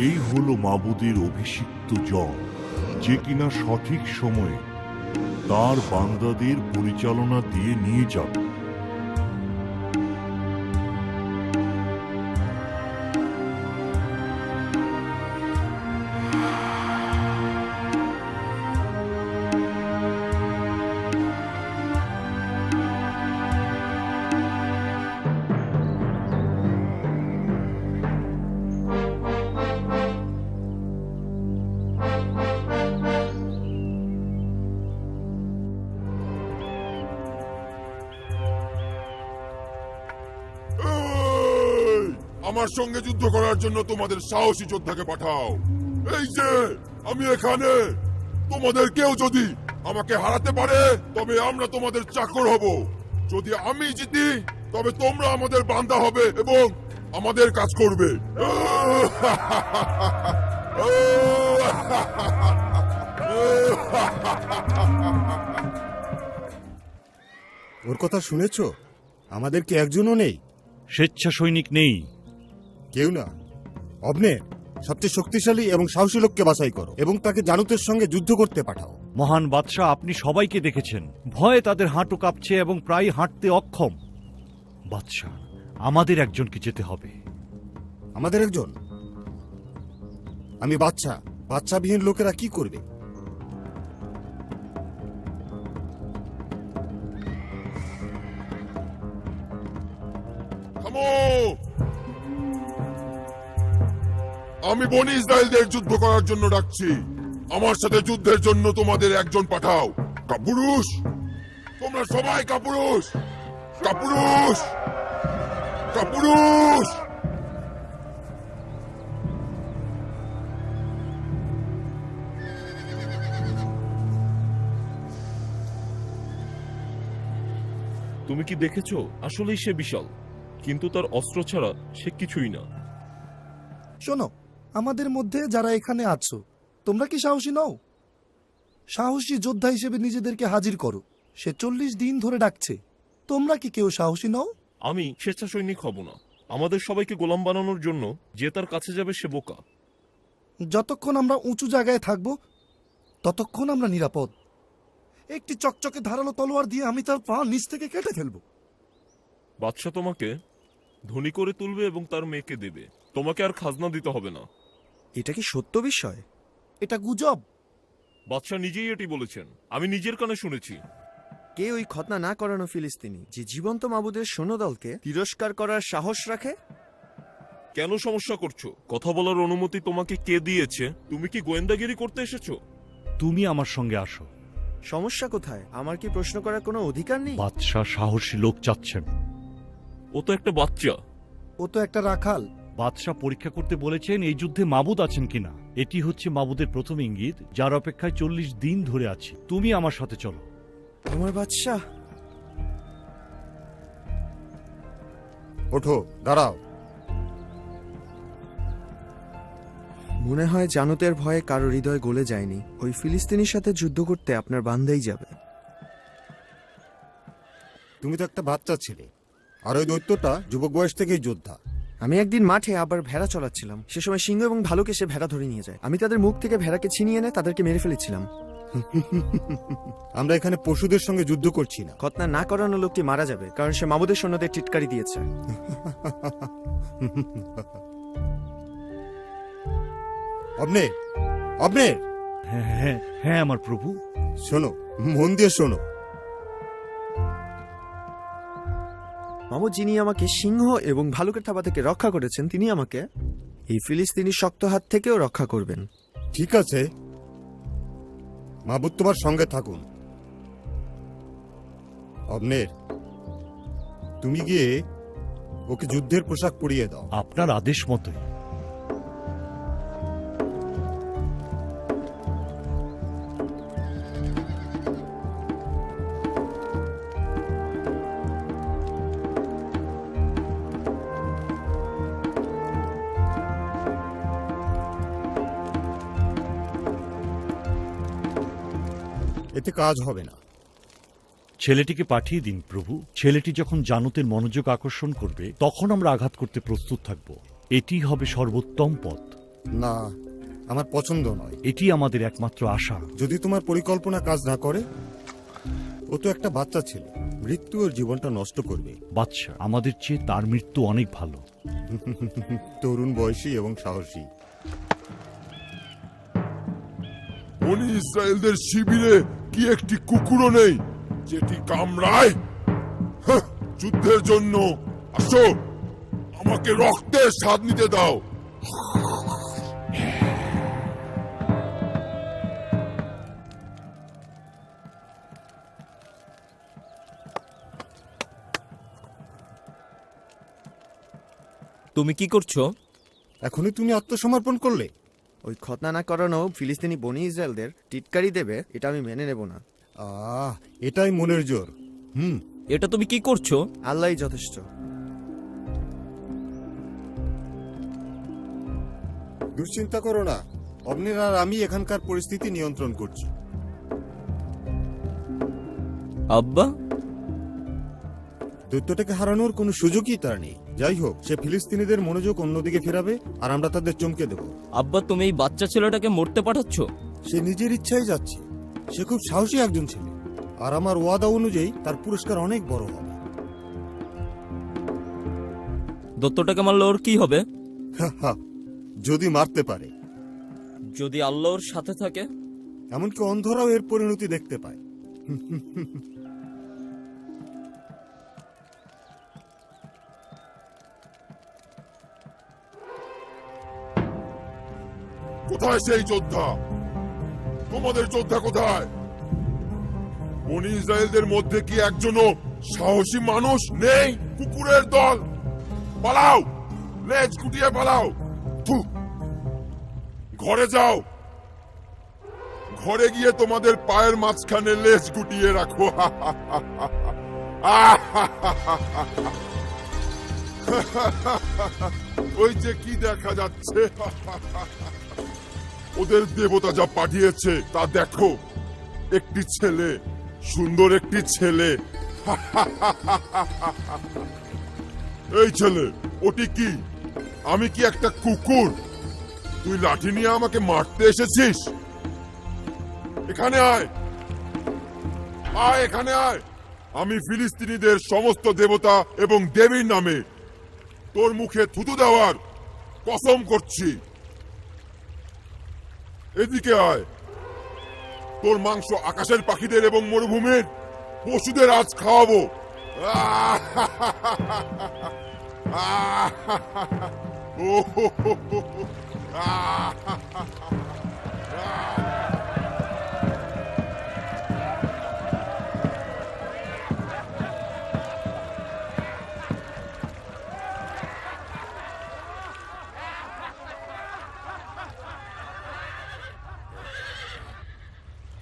এই হলো মাবুদের অভিষিক্ত জন, যে কিনা সঠিক সময়ে তার বান্দাদের পরিচালনা দিয়ে নিয়ে যাবে। আমার সঙ্গে যুদ্ধ করার জন্য তোমাদের সাহসী যোদ্ধাকে পাঠাও। এই যে আমি এখানে, তোমাদের কেউ যদি আমাকে হারাতে পারে তবে আমরা তোমাদের চাকর হব। যদি আমি জিতি তবে তোমরা আমাদের বান্দা হবে এবং আমাদের কাজ করবে। ওর কথা শুনেছ? আমাদের কি একজনও নেই? স্বেচ্ছা সৈনিক নেই। কেউ না। অবনের সবচেয়ে শক্তিশালী এবং সাহসী লোককে বাছাই করো এবং তাকে জানুতের সঙ্গে যুদ্ধ করতে পাঠাও। মহান বাদশাহ, আপনি সবাইকে দেখেছেন, ভয়ে তাদের হাঁটু কাঁপছে এবং প্রায় হাঁটতে অক্ষম। বাদশাহ, আমাদের একজনকে যেতে হবে। আমাদের একজন? আমি বাচ্চা, বাচ্চাবিহীন লোকেরা কি করবে? আমি বনি ইসরায়েলদের যুদ্ধ করার জন্য ডাকছি। আমার সাথে যুদ্ধের জন্য তোমাদের একজন পাঠাও। কাপুরুষ, তোমরা সবাই কাপুরুষ, কাপুরুষ, কাপুরুষ। তুমি কি দেখেছো? আসলেই সে বিশাল, কিন্তু তার অস্ত্র ছাড়া সে কিছুই না। শোনো, আমাদের মধ্যে যারা এখানে আছো, তোমরা কি সাহসী নও? সাহসী যোদ্ধা হিসেবে নিজেদেরকে হাজির করো। সে 40 দিন ধরে ডাকছে। তোমরা কি কেউ সাহসী নও? আমি স্বেচ্ছা সৈনিক হব না। আমাদের সবাইকে গোলাম বানানোর জন্য যে তার কাছে যাবে সে বোকা। যতক্ষণ আমরা উঁচু জায়গায় থাকব ততক্ষণ আমরা নিরাপদ। একটি চকচকে ধারালো তলোয়ার দিয়ে আমি তার পা নিচ থেকে কেটে ফেলব। বাদশাহ তোমাকে ধনী করে তুলবে এবং তার মেয়েকে দেবে। তোমাকে আর খাজনা দিতে হবে না। এটা কি সত্য বিষয়? এটা গুজব। বাদশাহ নিজেই এটি বলেছেন, আমি নিজের কানে শুনেছি। কে ওই খতনা না করানো ফিলিস্তিনি যে জীবন্ত মাবুদের সৈন্যদলকে তিরস্কার করার সাহস রাখে? কেন সমস্যা করছো? কথা বলার অনুমতি তোমাকে কে দিয়েছে? তুমি কি গোয়েন্দাগিরি করতে এসেছো? তুমি আমার সঙ্গে আসো। সমস্যা কোথায়? আমার কি প্রশ্ন করার কোনো অধিকার নেই? বাদশাহ সাহসী লোক চাচ্ছেন। ও তো একটা বাচ্চা। ও তো একটা রাখাল। বাদশাহ পরীক্ষা করতে বলেছেন এই যুদ্ধে মাবুদ আছেন কিনা। এটি হচ্ছে মাবুদের প্রথম ইঙ্গিত, যার অপেক্ষায় 40 দিন ধরে আছি। তুমি আমার সাথে চলো। আমার বাদশাহ। ওঠো, দাঁড়াও। মনে হয় জানুতের ভয়ে কারো হৃদয় গলে যায়নি। ওই ফিলিস্তিনির সাথে যুদ্ধ করতে আপনার বান্দাই যাবে। তুমি তো একটা বাচ্চা ছিলে, আর ওই দৈত্যটা যুবক বয়স থেকেই যোদ্ধা। আমি একদিন মাঠে আবার ভেড়া চড়াচ্ছিলাম। সে সময় সিংহ এবং ভালুক এসে ভেড়া ধরে নিয়ে যায়। আমি তাদের মুখ থেকে ভেড়াকে ছিনিয়ে এনে তাদেরকে মেরে ফেলেছিলাম। আমরা এখানে পশুদের সঙ্গে যুদ্ধ করছি না। খতনা না করানো লোকটি মারা যাবে, কারণ সে মাবুদের সৈন্যদের টিটকারি দিয়েছে। অবনের, অবনের। হ্যাঁ হ্যাঁ হ্যাঁ আমার প্রভু। শোনো, মন দিয়ে শোনো। মামুদ যিনি আমাকে সিংহ এবং ভালুকের থাবা থেকে রক্ষা করেছেন, তিনি আমাকে এই ফিলিস্তিনি শক্ত হাত থেকেও রক্ষা করবেন। ঠিক আছে, মাবুদ তোমার সঙ্গে থাকুন। অবনের, তুমি গিয়ে ওকে যুদ্ধের পোশাক পরিয়ে দাও। আপনার আদেশ মতোই। এতে কাজ হবে না। ছেলেটিকে পাঠিয়ে দিন প্রভু। ছেলেটি যখন জানুতের মনোযোগ আকর্ষণ করবে তখন আমরা আঘাত করতে প্রস্তুত থাকব। এটি হবে সর্বোত্তম পথ। না, আমার পছন্দ নয়। এটি আমাদের একমাত্র আশা। যদি তোমার পরিকল্পনা কাজ না করে, ও তো একটা বাচ্চা ছেলে, মৃত্যু ওর জীবনটা নষ্ট করবে। বাদশাহ, আমাদের চেয়ে তার মৃত্যু অনেক ভালো। তরুণ বয়সী এবং সাহসী। বনি ইসরায়েলদের শিবিরে কি একটি কুকুরও নেই যেটি কামড়ায়? হাহ, যুদ্ধের জন্য আসো, আমাকে রক্তের স্বাদ নিতে দাও। তুমি কি করছো? এখনই তুমি আত্মসমর্পণ করলে? ওই খতনা না করানো ফিলিস্তিনি বনি ইসরায়েলদের টিটকারি দেবে, এটা আমি মেনে নেব না। এটাই মনের জোর। এটা তুমি কি করছো? আল্লাহই যথেষ্ট। দুশ্চিন্তা করো না, অবনের আর আমি এখানকার পরিস্থিতি নিয়ন্ত্রণ করছি। আব্বা, দৈত্যটাকে হারানোর কোনো সুযোগই তার নেই। যাই হোক, সে ফিলিস্তিনিদের মনোযোগ অন্যদিকে ফেরাবে আর আমরা তাদের চমকে দেব। আব্বা, তুমি এই বাচ্চা ছেলেটাকে মরতে পাঠাচ্ছ? সে নিজের ইচ্ছায় যাচ্ছে। সে খুব সাহসী একজন ছেলে, আর আমার ওয়াদা অনুযায়ী তার পুরস্কার অনেক বড় হবে। দত্তটাকে মারলে ওর কি হবে? যদি মারতে পারে। যদি আল্লাহ ওর সাথে থাকে? এমনকি অন্ধরাও এর পরিণতি দেখতে পায়। কোথায় সেই যোদ্ধা? তোমাদের যোদ্ধা কোথায়? বনি ইসরায়েলদের মধ্যে কি একজনও সাহসী মানুষ নেই? কুকুরের দল, পালাও, লেজ গুটিয়ে পালাও। থু। ঘরে যাও, ঘরে গিয়ে তোমাদের পায়ের মাঝখানে লেজ গুটিয়ে রাখো। ওই যে কি দেখা যাচ্ছে, ওদের দেবতা যা পাঠিয়েছে তা দেখো। একটি ছেলে, সুন্দর একটি ছেলে। এই ছেলে, ওটি কি? আমি কি একটা কুকুর? তুই লাঠি নিয়ে আমাকে মারতে এসেছিস? এখানে আয়, আয় এখানে আয়। আমি ফিলিস্তিনিদের সমস্ত দেবতা এবং দেবীর নামে তোর মুখে থুতু দেওয়ার কসম করছি। এদিকে আয়। তোর মাংস আকাশের পাখিদের এবং মরুভূমির পশুদের আজ খাওয়াবো।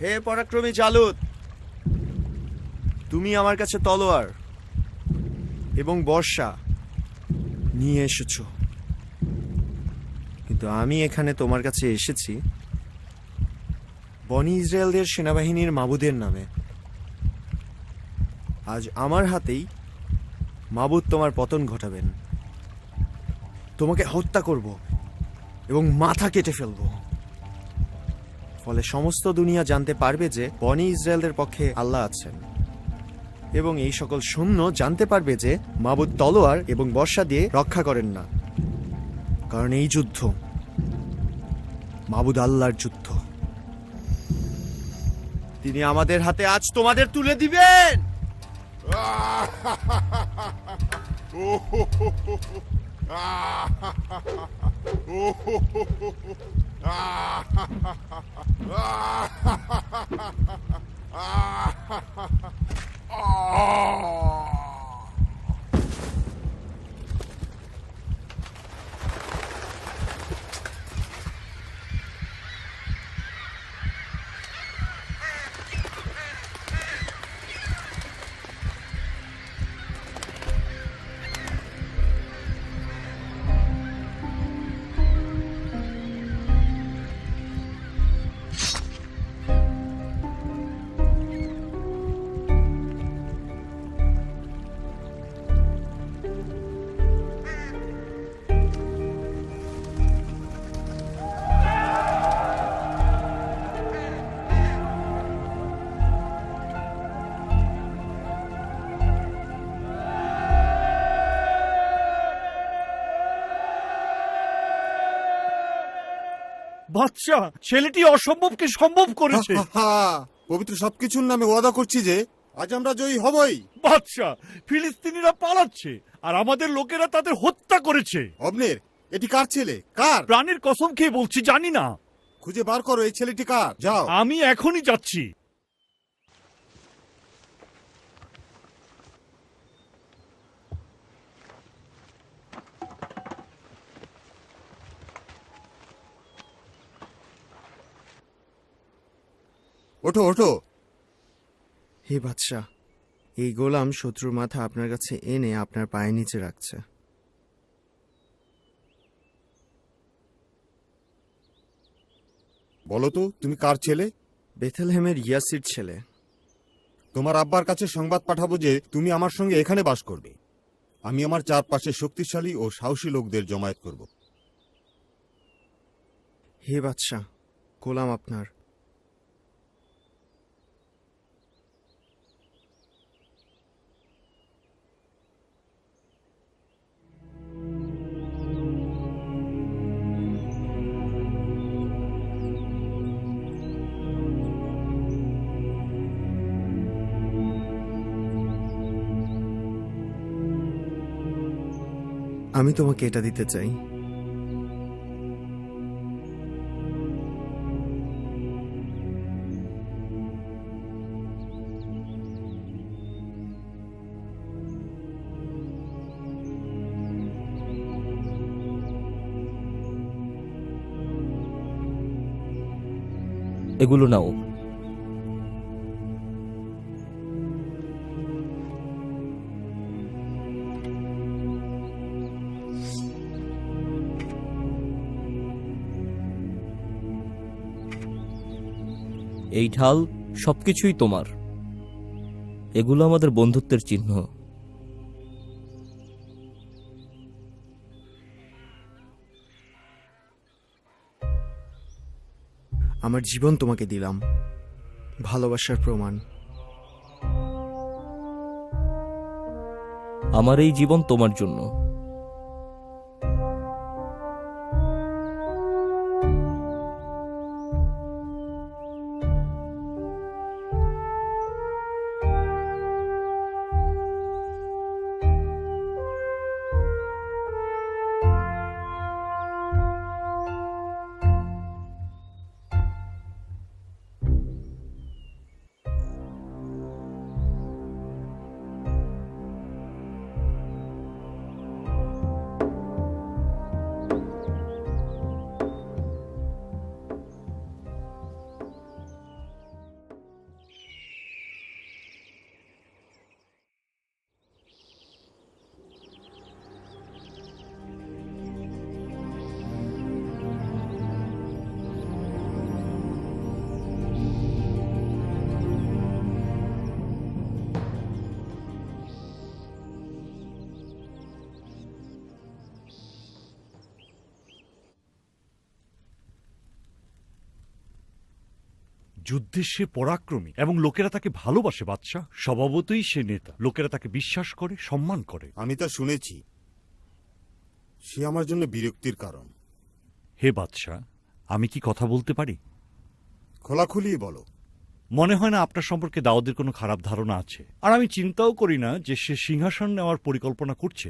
হে পরাক্রমী জালুত, তুমি আমার কাছে তলোয়ার এবং বর্ষা নিয়ে এসেছো, কিন্তু আমি এখানে তোমার কাছে এসেছি বনি ইসরায়েলদের সেনাবাহিনীর মাবুদের নামে। আজ আমার হাতেই মাবুদ তোমার পতন ঘটাবেন। তোমাকে হত্যা করব এবং মাথা কেটে ফেলবো। ফলে সমস্ত দুনিয়া জানতে পারবে যে বনি ইসরায়েলদের পক্ষে আল্লাহ আছেন, এবং এই সকল সৈন্য জানতে পারবে যে মাবুদ তলোয়ার এবং বর্ষা দিয়ে রক্ষা করেন না, কারণ এই যুদ্ধ মাবুদ আল্লাহর যুদ্ধ। তিনি আমাদের হাতে আজ তোমাদের তুলে দিবেন। বাদশাহ, ছেলেটি অসম্ভবকে সম্ভব করেছে। হা, হা, হা। পবিত্র সবকিছুর নামে ওয়াদা করছি যে আজ আমরা জয়ী হবই। বাদশাহ, ফিলিস্তিনিরা পালাচ্ছে আর আমাদের লোকেরা তাদের হত্যা করেছে। অবনের, এটি কার ছেলে? কার? প্রাণের কসম খেয়ে বলছি, জানি না। খুঁজে বার করো এই ছেলেটি কার। যাও। আমি এখনই যাচ্ছি। ওঠো ওঠো। হে বাদশাহ, এই গোলাম শত্রুর মাথা আপনার কাছে এনে আপনার পায়ের নিচে রাখছে। বলো তো, তুমি কার ছেলে? বেথেলহেমের ইয়াসির ছেলে। তোমার আব্বার কাছে সংবাদ পাঠাবো যে তুমি আমার সঙ্গে এখানে বাস করবে। আমি আমার চারপাশে শক্তিশালী ও সাহসী লোকদের জমায়েত করব। হে বাদশাহ, গোলাম আপনার। আমি তোমাকে এটা দিতে চাই। এগুলো নাও। এই ঢাল সবকিছুই তোমার। এগুলো আমাদের বন্ধুত্বের চিহ্ন। আমার জীবন তোমাকে দিলাম, ভালোবাসার প্রমাণ। আমার এই জীবন তোমার জন্য। যুদ্ধে সে পরাক্রমী এবং লোকেরা তাকে ভালোবাসে। বাদশাহ, স্বভাবতই সে নেতা। লোকেরা তাকে বিশ্বাস করে, সম্মান করে। আমি তা শুনেছি। সে আমার জন্য বিরক্তির কারণ। হে বাদশাহ, আমি কি কথা বলতে পারি? খোলাখুলি বলো। মনে হয় না আপনার সম্পর্কে দাউদের কোনো খারাপ ধারণা আছে, আর আমি চিন্তাও করি না যে সে সিংহাসন নেওয়ার পরিকল্পনা করছে।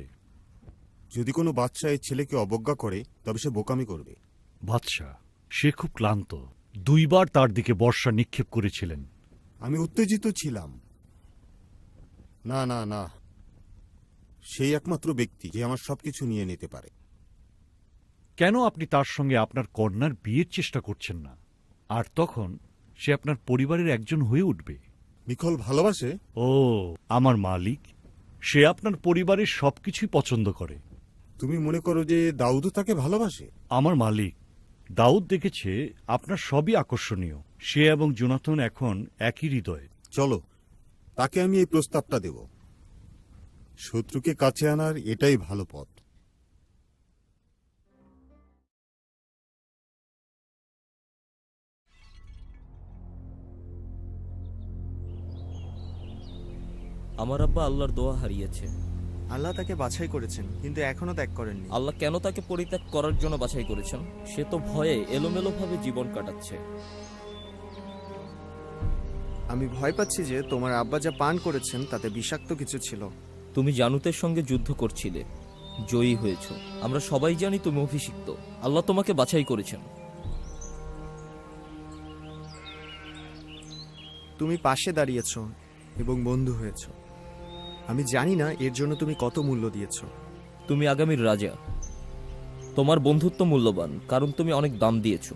যদি কোনো বাচ্চা এই ছেলেকে অবজ্ঞা করে তবে সে বোকামি করবে। বাদশাহ, সে খুব ক্লান্ত। 2 বার তার দিকে বর্ষা নিক্ষেপ করেছিলেন। আমি উত্তেজিত ছিলাম। না না না, সেই একমাত্র ব্যক্তি যে আমার সবকিছু নিয়ে নিতে পারে। কেন আপনি তার সঙ্গে আপনার কন্যার বিয়ের চেষ্টা করছেন না? আর তখন সে আপনার পরিবারের একজন হয়ে উঠবে। মিখল ভালোবাসে? ও, আমার মালিক, সে আপনার পরিবারের সবকিছুই পছন্দ করে। তুমি মনে করো যে দাউদও তাকে ভালোবাসে? আমার মালিক, দাউদ দেখেছে আপনার সবই আকর্ষণীয়। সে এবং জোনাথন এখন একই হৃদয়ে। চলো, তাকে আমি এই প্রস্তাবটা দেব। শত্রুকে কাছে আনার এটাই ভালো পথ। আমার আব্বা আল্লাহর দোয়া হারিয়েছে। আল্লাহ তাকে বাছাই করেছেন, কিন্তু এখনো ত্যাগ করেননি। আল্লাহ কেন তাকে পরিত্যাগ করার জন্য বাছাই করেছেন? সে তো ভয়ে এলোমেলোভাবে জীবন কাটাচ্ছে। আমি ভয় পাচ্ছি যে তোমার আব্বা যা পান করেছেন তাতে বিষাক্ত কিছু ছিল। তুমি জানুতের সঙ্গে যুদ্ধ করছিলে, জয়ী হয়েছ। আমরা সবাই জানি তুমি অভিষিক্ত। আল্লাহ তোমাকে বাছাই করেছেন। তুমি পাশে দাঁড়িয়েছ এবং বন্ধু হয়েছ। আমি জানি না এর জন্য তুমি কত মূল্য দিয়েছ। তুমি আগামীর রাজা। তোমার বন্ধুত্ব মূল্যবান, কারণ তুমি অনেক দাম দিয়েছো।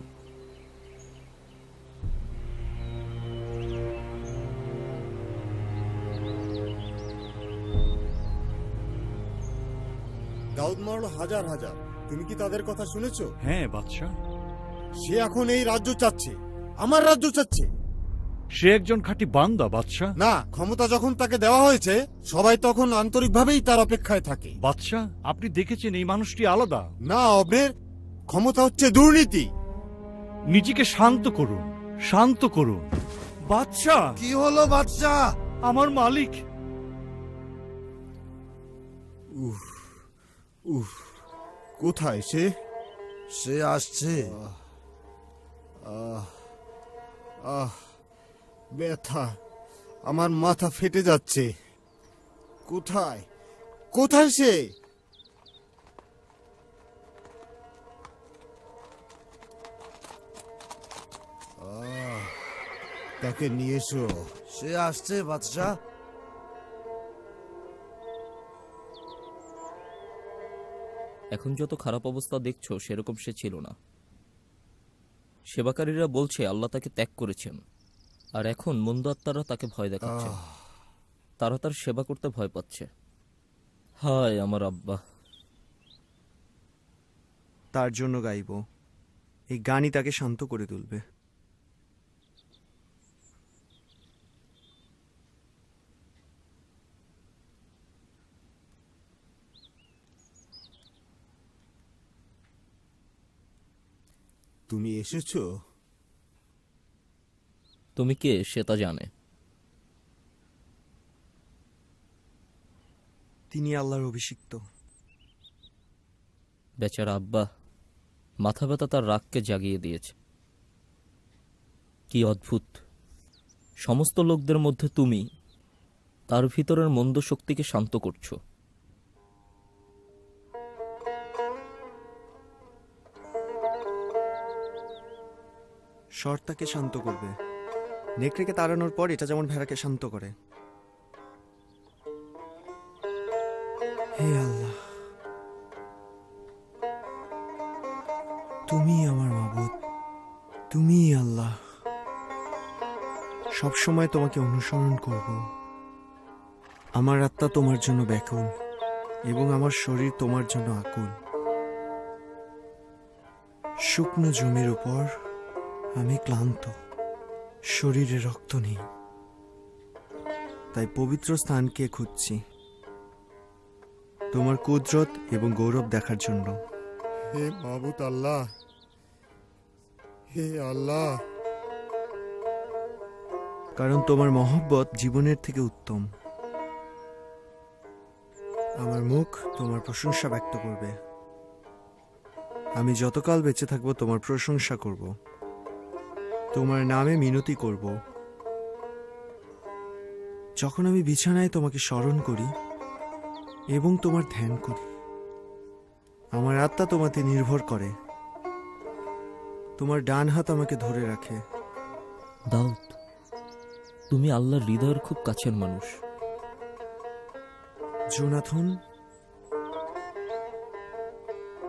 দাউদ মারল হাজার হাজার, তুমি কি তাদের কথা শুনেছো? হ্যাঁ বাদশাহ, সে এখন এই রাজ্য চাচ্ছে, আমার রাজ্য চাচ্ছে। সে একজন খাঁটি বান্দা বাদশাহ। না, ক্ষমতা যখন তাকে দেওয়া হয়েছে সবাই তখন আন্তরিকভাবেই তার অপেক্ষায় থাকে। বাদশাহ, আপনি দেখেছেন এই মানুষটি আলাদা। না অবনের, ক্ষমতা হচ্ছে দুর্নীতি। নিজেকে শান্ত করুন, শান্ত করুন। বাদশাহ, কি হলো বাদশাহ? আমার মালিক। কোথায় সে? সে আসছে। ব্যথা, আমার মাথা ফেটে যাচ্ছে। কোথায় কোথায় সে? তাকে নিয়ে এসো। সে আসছে বাদশাহ। এখন যত খারাপ অবস্থা দেখছো সেরকম সে ছিল না। সেবাকারীরা বলছে আল্লাহ তাকে ত্যাগ করেছেন, আর এখন মন্দ আত্মারা তাকে ভয় দেখাচ্ছে। তারা তার সেবা করতে ভয় পাচ্ছে। হায় আমার আব্বা। তার জন্য গাইব। এই গানই তাকে শান্ত করে তুলবে। তুমি এসেছো? তুমি কে সে তা জানে। তিনি আল্লাহর অভিষিক্ত। বেচারা আব্বা, মাথা ব্যথা তার রাগকে জাগিয়ে দিয়েছে। কি অদ্ভুত! সমস্ত লোকদের মধ্যে তুমি তার ভিতরের মন্দ শক্তিকে শান্ত করছো। শর তাকে শান্ত করবে। নেকড়েকে তাড়ানোর পর এটা যেমন ভেড়াকে শান্ত করে। হে আল্লাহ, তুমি আমার মাবুদ, তুমি আল্লাহ। সব সময় তোমাকে অনুসরণ করব। আমার আত্মা তোমার জন্য ব্যাকুল এবং আমার শরীর তোমার জন্য আকুল। শুকনো জমির উপর আমি ক্লান্ত, শরীরে রক্ত নেই, তাই পবিত্র স্থানকে খুঁজছি তোমার কুদরত এবং গৌরব দেখার জন্য। হে মাবুদ আল্লাহ, হে আল্লাহ, কারণ তোমার মহব্বত জীবনের থেকে উত্তম। আমার মুখ তোমার প্রশংসা ব্যক্ত করবে। আমি যতকাল বেঁচে থাকবো তোমার প্রশংসা করব, তোমার নামে মিনতি করব। যখন আমি বিছানায় তোমাকে স্মরণ করি এবং তোমার ধ্যান করি, আমার আত্মা তোমাতে নির্ভর করে। তোমার ডান হাত আমাকে ধরে রাখে। দাউদ, তুমি আল্লাহর হৃদয়ের খুব কাছের মানুষ। জোনাথন,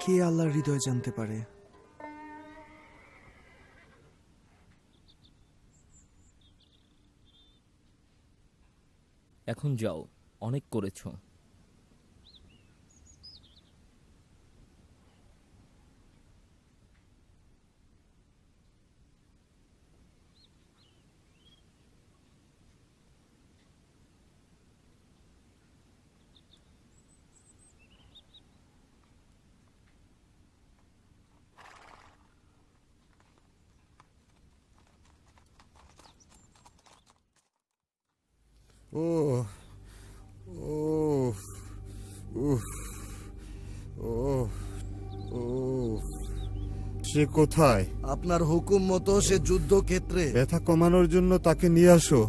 কে আল্লাহর হৃদয় জানতে পারে? এখন যাও, অনেক করেছো। ও ও উফ, ওহ, ওহ। সে কোথায়? আপনার হুকুম মতো সে যুদ্ধক্ষেত্রে। ব্যথা কমানোর জন্য তাকে নিয়ে আসো।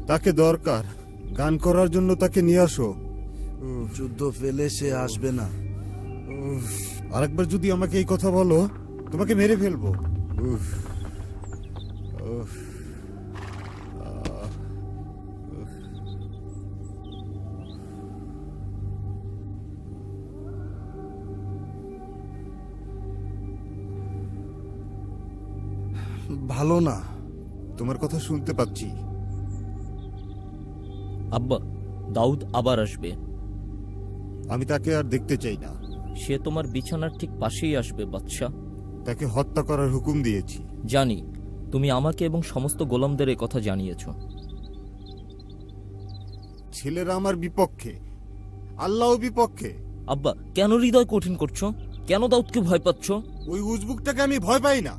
তাকে দরকার। গান করার জন্য তাকে নিয়ে আসো। যুদ্ধ ফেলে সে আসবে না। উফ, আরেকবার যদি আমাকে এই কথা বলো, তোমাকে মেরে ফেলবো। উফ, উফ, আহ, উফ। ভালো না। তোমার কথা শুনতে পাচ্ছি। আব্বা, দাউদ আবার আসবে। আমি তাকে আর দেখতে চাই না। সে তোমার বিছানার ঠিক পাশেই আসবে বাদশাহ। তাকে হত্যা করার হুকুম দিয়েছি। জানি, তুমি আমাকে এবং সমস্ত গোলামদের এ কথা জানিয়েছ। ছেলেরা আমার বিপক্ষে, আল্লাহও বিপক্ষে। আব্বা, কেন হৃদয় কঠিন করছো? কেন দাউদকে ভয় পাচ্ছ? ওই উজবুকটাকে আমি ভয় পাই না।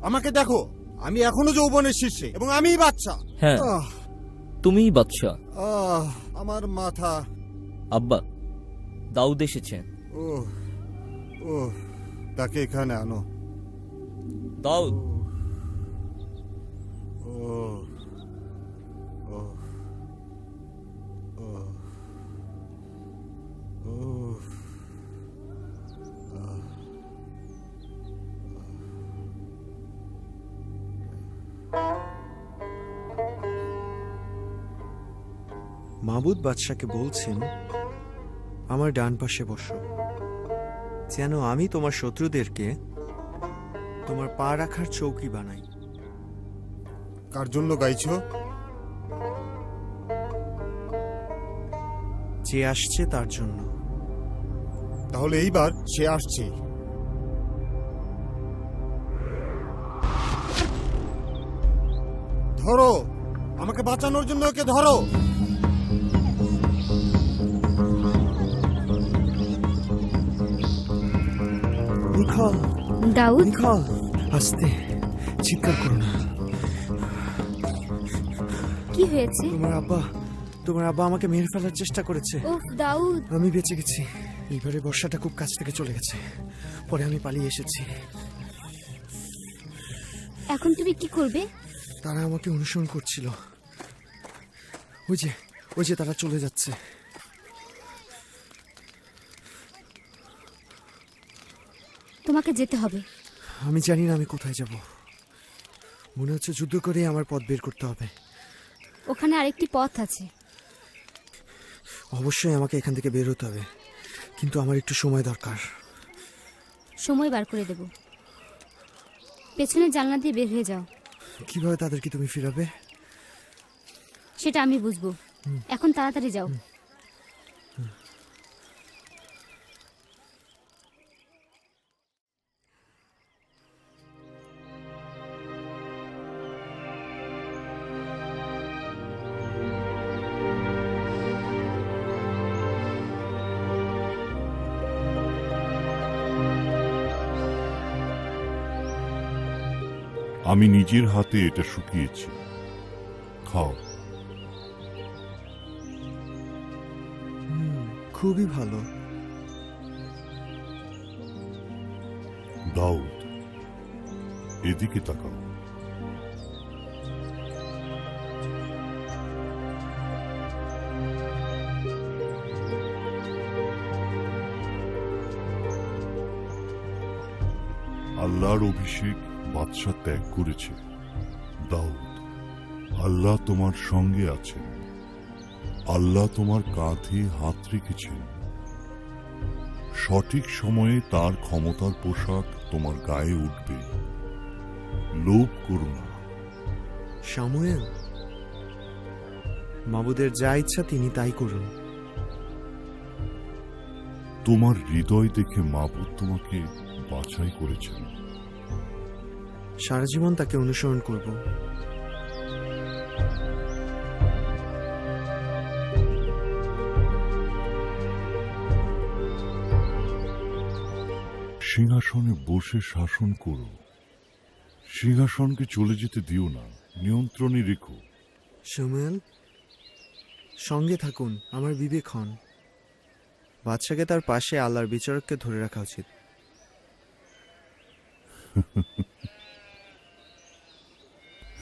আমাকে দেখো, আমি এখনো যৌবনের শীর্ষে এবং আমিই বাচ্চা। হ্যাঁ, তুমিই বাদশাহ। আমার মাথা। আব্বা, দাউদ এসেছে। ও ও, তাকে এখানে আনো। দাউদ। ও ও ও ও। মাবুদ বাদশাকে বলছেন, আমার ডান পাশে বসো, যেন আমি তোমার শত্রুদেরকে তোমার পা রাখার চৌকি বানাই। কার জন্য গাইছো? যে আসছে তার জন্য। তাহলে এইবার সে আসছে। ধরো, আমাকে বাঁচানোর জন্য ওকে ধরো। নিখাল, দাউদ, নিখাল, আস্তে, চিৎকার করো না। কি হয়েছে? তোমার আব্বা আমাকে মেরে ফেলার চেষ্টা করেছে। ওফ দাউদ, আমি বেঁচে গেছি। এইবারে বর্ষাটা খুব কাছ থেকে চলে গেছে। পরে আমি পালিয়ে এসেছি। এখন তুমি কি করবে? তারা আমাকে অনুসরণ করছিল। ওই যে তারা চলে যাচ্ছে। তোমাকে যেতে হবে। আমি জানি না আমি কোথায় যাব। মনে হচ্ছে যুদ্ধ করে আমার পথ বের করতে হবে। ওখানে আরেকটি পথ আছে। অবশ্যই আমাকে এখান থেকে বের হতে হবে, কিন্তু আমার একটু সময় দরকার। সময় বার করে দেব। পেছনের জানলা দিয়ে বের হয়ে যাও। কিভাবে তাদেরকে তুমি ফিরাবে? সেটা আমি বুঝবো। এখন তাড়াতাড়ি যাও। আমি নিজের হাতে এটা শুকিয়েছি, খাও। খুবই ভালো। দাউদ, এদিকে তাকাও। আল্লাহর অভিষেক বাদশা ত্যাগ করেছে। দাউদ, আল্লাহ তোমার সঙ্গে আছেন। আল্লাহ তোমার কাঁধে হাত রেখেছেন। সঠিক সময়ে তার ক্ষমতার পোশাক তোমার গায়ে উঠবে। লোভ করো না। সামুয়েল, মাবুদের যা ইচ্ছা তিনি তাই করুন। তোমার হৃদয় দেখে মাবুদ তোমাকে বাছাই করেছেন। সারা জীবন তাকে অনুসরণ করব। সিংহাসনে বসে শাসন করো। সিংহাসনকে চলে যেতে দিও না, নিয়ন্ত্রণে রেখো। সামুয়েল, সঙ্গে থাকুন, আমার বিবেক হন। বাদশাকে তার পাশে আল্লাহর বিচারককে ধরে রাখা উচিত।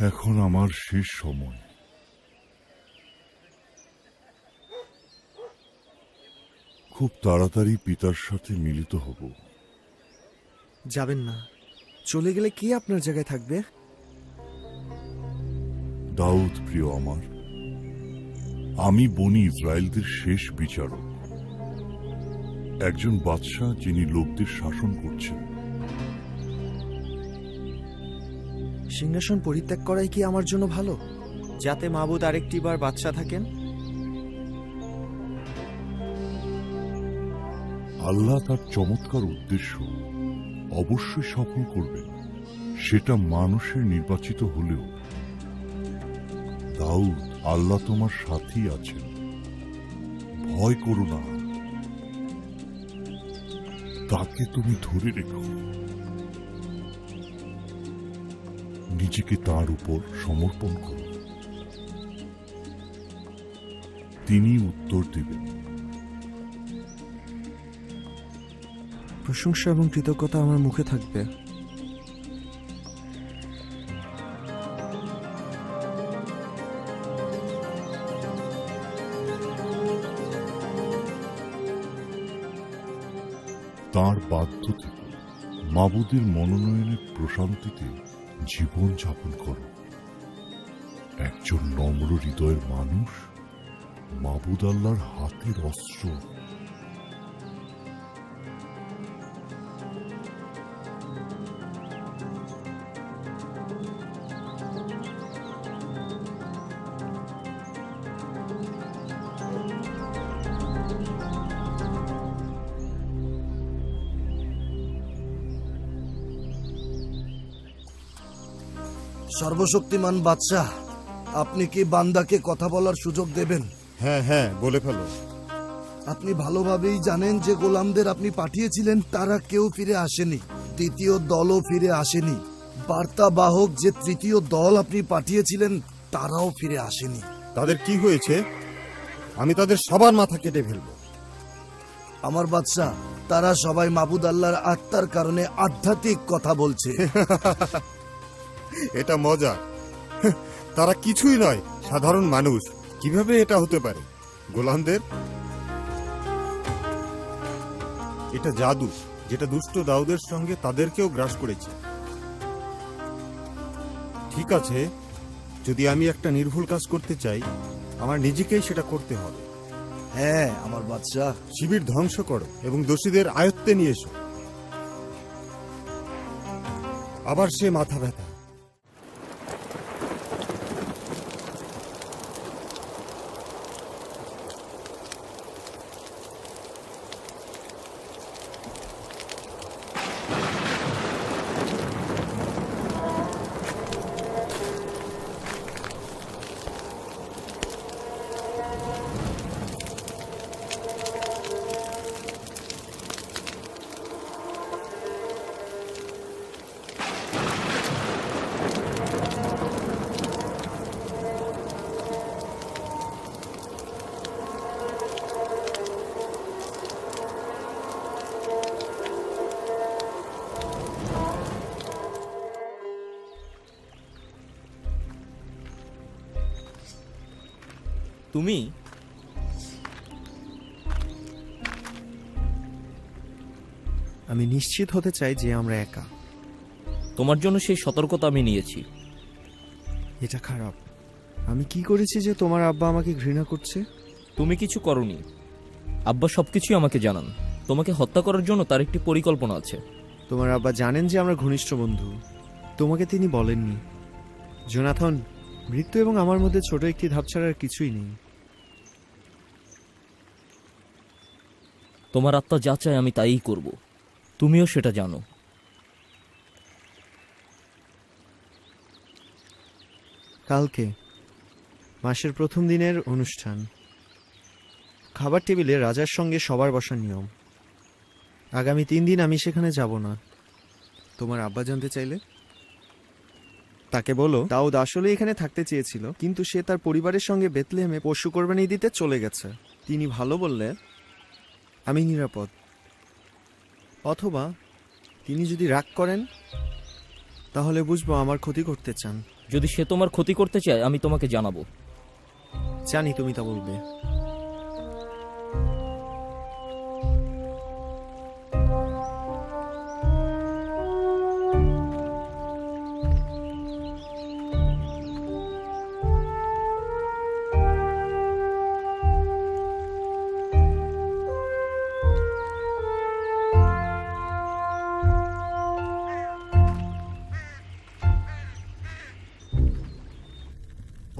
এখন আমার শেষ সময়। খুব তাড়াতাড়ি পিতার সাথে মিলিত হব। যাবেন না, চলে গেলে কে আপনার জায়গায় থাকবে? দাউদ প্রিয় আমার, আমি বনি ইসরায়েলদের শেষ বিচারক, একজন বাদশাহ যিনি লোকদের শাসন করছেন। সিংহাসন পরিত্যাগ করাই কি আমার জন্য ভালো, যাতে মাবুদ আরেকটি বার বাদশাহ থাকেন? আল্লাহ তার চমৎকার উদ্দেশ্য অবশ্যই সফল করবেন, সেটা মানুষের নির্বাচিত হলেও। দাউদ, আল্লাহ তোমার সাথী আছেন, ভয় করো না, তাকে তুমি ধরে রেখো, নিজেকে তার উপর সমর্পণ করো, তিনি উত্তর দিবেন। প্রশংসা এবং কৃতজ্ঞতা আমার মুখে থাকবে। তাঁর বাধ্য থেকে মাবুদের মনোনয়নের প্রশান্তিতে জীবন যাপন করো। একজন নম্র হৃদয়ের মানুষ মাবুদ আল্লাহর হাতের অস্ত্র। সর্বশক্তিমান বাদশাহ, আপনি কি বান্দাকে কথা বলার সুযোগ দেবেন? হ্যাঁ হ্যাঁ, বলে ফেলো। আপনি ভালোভাবেই জানেন যে গোলামদের আপনি পাঠিয়েছিলেন তারা কেউ ফিরে আসেনি, দ্বিতীয় দলও ফিরে আসেনি। বার্তাবাহক যে তৃতীয় দল আপনি পাঠিয়েছিলেন তারাও ফিরে আসেনি। তাদের কি হয়েছে? আমি তাদের সবার মাথা কেটে ফেলবো। আমার বাদশাহ, তারা সবাই মাবুদ আল্লাহর আত্মার কারণে আধ্যাত্মিক কথা বলছে। এটা মজা। তারা কিছুই নয়, সাধারণ মানুষ। কিভাবে এটা হতে পারে? গোলামদের এটা জাদু, যেটা দুষ্ট দাউদের সঙ্গে তাদেরকেও গ্রাস করেছে। ঠিক আছে, যদি আমি একটা নির্ভুল কাজ করতে চাই, আমার নিজেকেই সেটা করতে হবে। হ্যাঁ আমার বাদশাহ। শিবির ধ্বংস করো এবং দোষীদের আয়ত্তে নিয়ে এসো। আবার সে মাথা ব্যথা। তুমি আমি নিশ্চিত হতে চাই যে আমরা একা। তোমার জন্য সেই সতর্কতা আমি নিয়েছি। এটা খারাপ। আমি কি করেছি যে তোমার আব্বা আমাকে ঘৃণা করছে? তুমি কিছু করনি। আব্বা সবকিছুই আমাকে জানান। তোমাকে হত্যা করার জন্য তার একটি পরিকল্পনা আছে। তোমার আব্বা জানেন যে আমরা ঘনিষ্ঠ বন্ধু। তোমাকে তিনি বলেননি। জোনাথন, মৃত্যু এবং আমার মধ্যে ছোট একটি ধাপ ছাড়া আর কিছুই নেই। তোমার আত্মা যা চায় আমি তাই করব। তুমিও সেটা জানো। কালকে মাসের প্রথম দিনের অনুষ্ঠান। খাবার টেবিলে রাজার সঙ্গে সবার বসার নিয়ম। আগামী 3 দিন আমি সেখানে যাব না। তোমার আব্বা জানতে চাইলে তাকে বলো দাউদ আসলে এখানে থাকতে চেয়েছিল, কিন্তু সে তার পরিবারের সঙ্গে বেথলেহেমে পশু কোরবানি দিতে চলে গেছে। তিনি ভালো বললে আমি নিরাপদ। অথবা তিনি যদি রাগ করেন তাহলে বুঝবো আমার ক্ষতি করতে চান। যদি সে তোমার ক্ষতি করতে চায় আমি তোমাকে জানাবো। জানি তুমি তা বলবে।